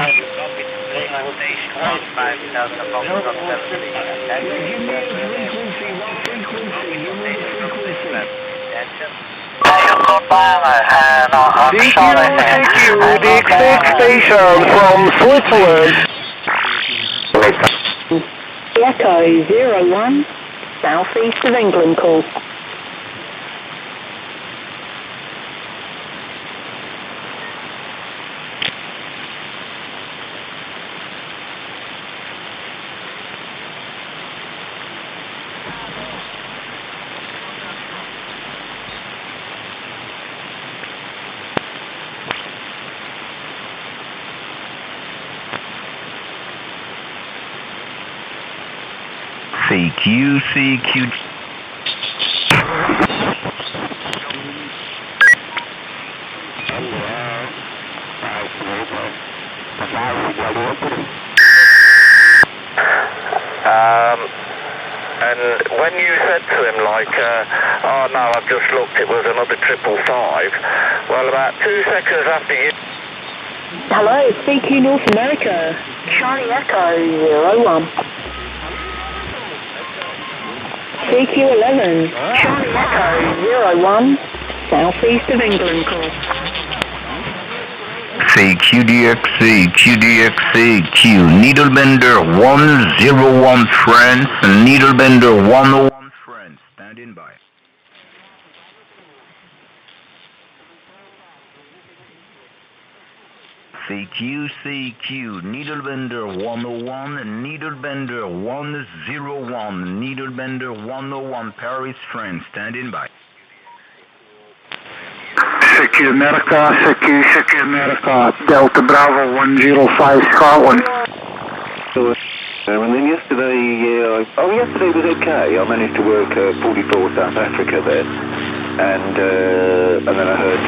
The exact station from Switzerland. Echo 01, southeast of England call. CQ. And when you said to him, like, oh no, I've just looked, it was another 555, well, about 2 seconds after you... Hello, CQ North America. Charlie Echo 01. CQ11, Charlie Echo 01, southeast of England call. QDXC, Needlebender 101 France, and Needlebender 101 France, standing by. CQ, Needlebender 101, Needlebender 101, Needlebender 101, Paris, France, standing by. CQ America, Delta Bravo 105 Scotland. And then yesterday, yesterday was okay. I managed to work 44 South Africa there. And then I heard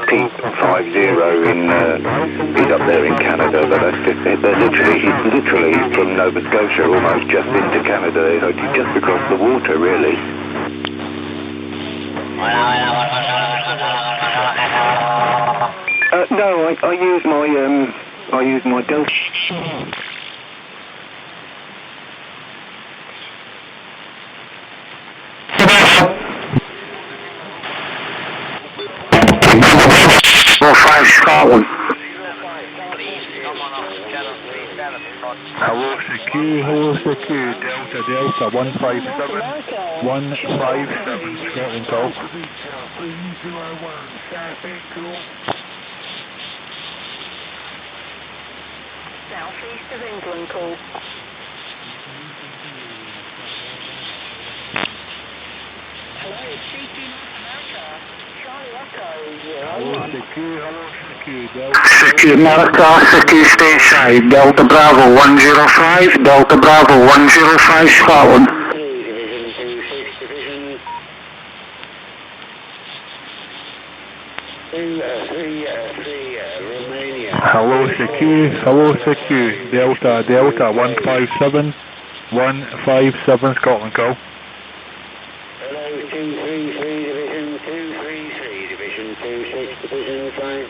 P50 he's up there in Canada, but he's literally from Nova Scotia, almost just into Canada. He's just across the water, really. No, I use my Delta. Scotland. Hello CQ, Delta 157, Scotland call. Southeast of England call. Hello, CQ North America. Charlie Echo 01. CQ America, CQ stateside, Delta Bravo 105, Delta Bravo 105 Scotland. Romania. Hello, CQ, Delta, 157 Scotland call. Hello, 233 Division, 233 Division, 26 Division, fine.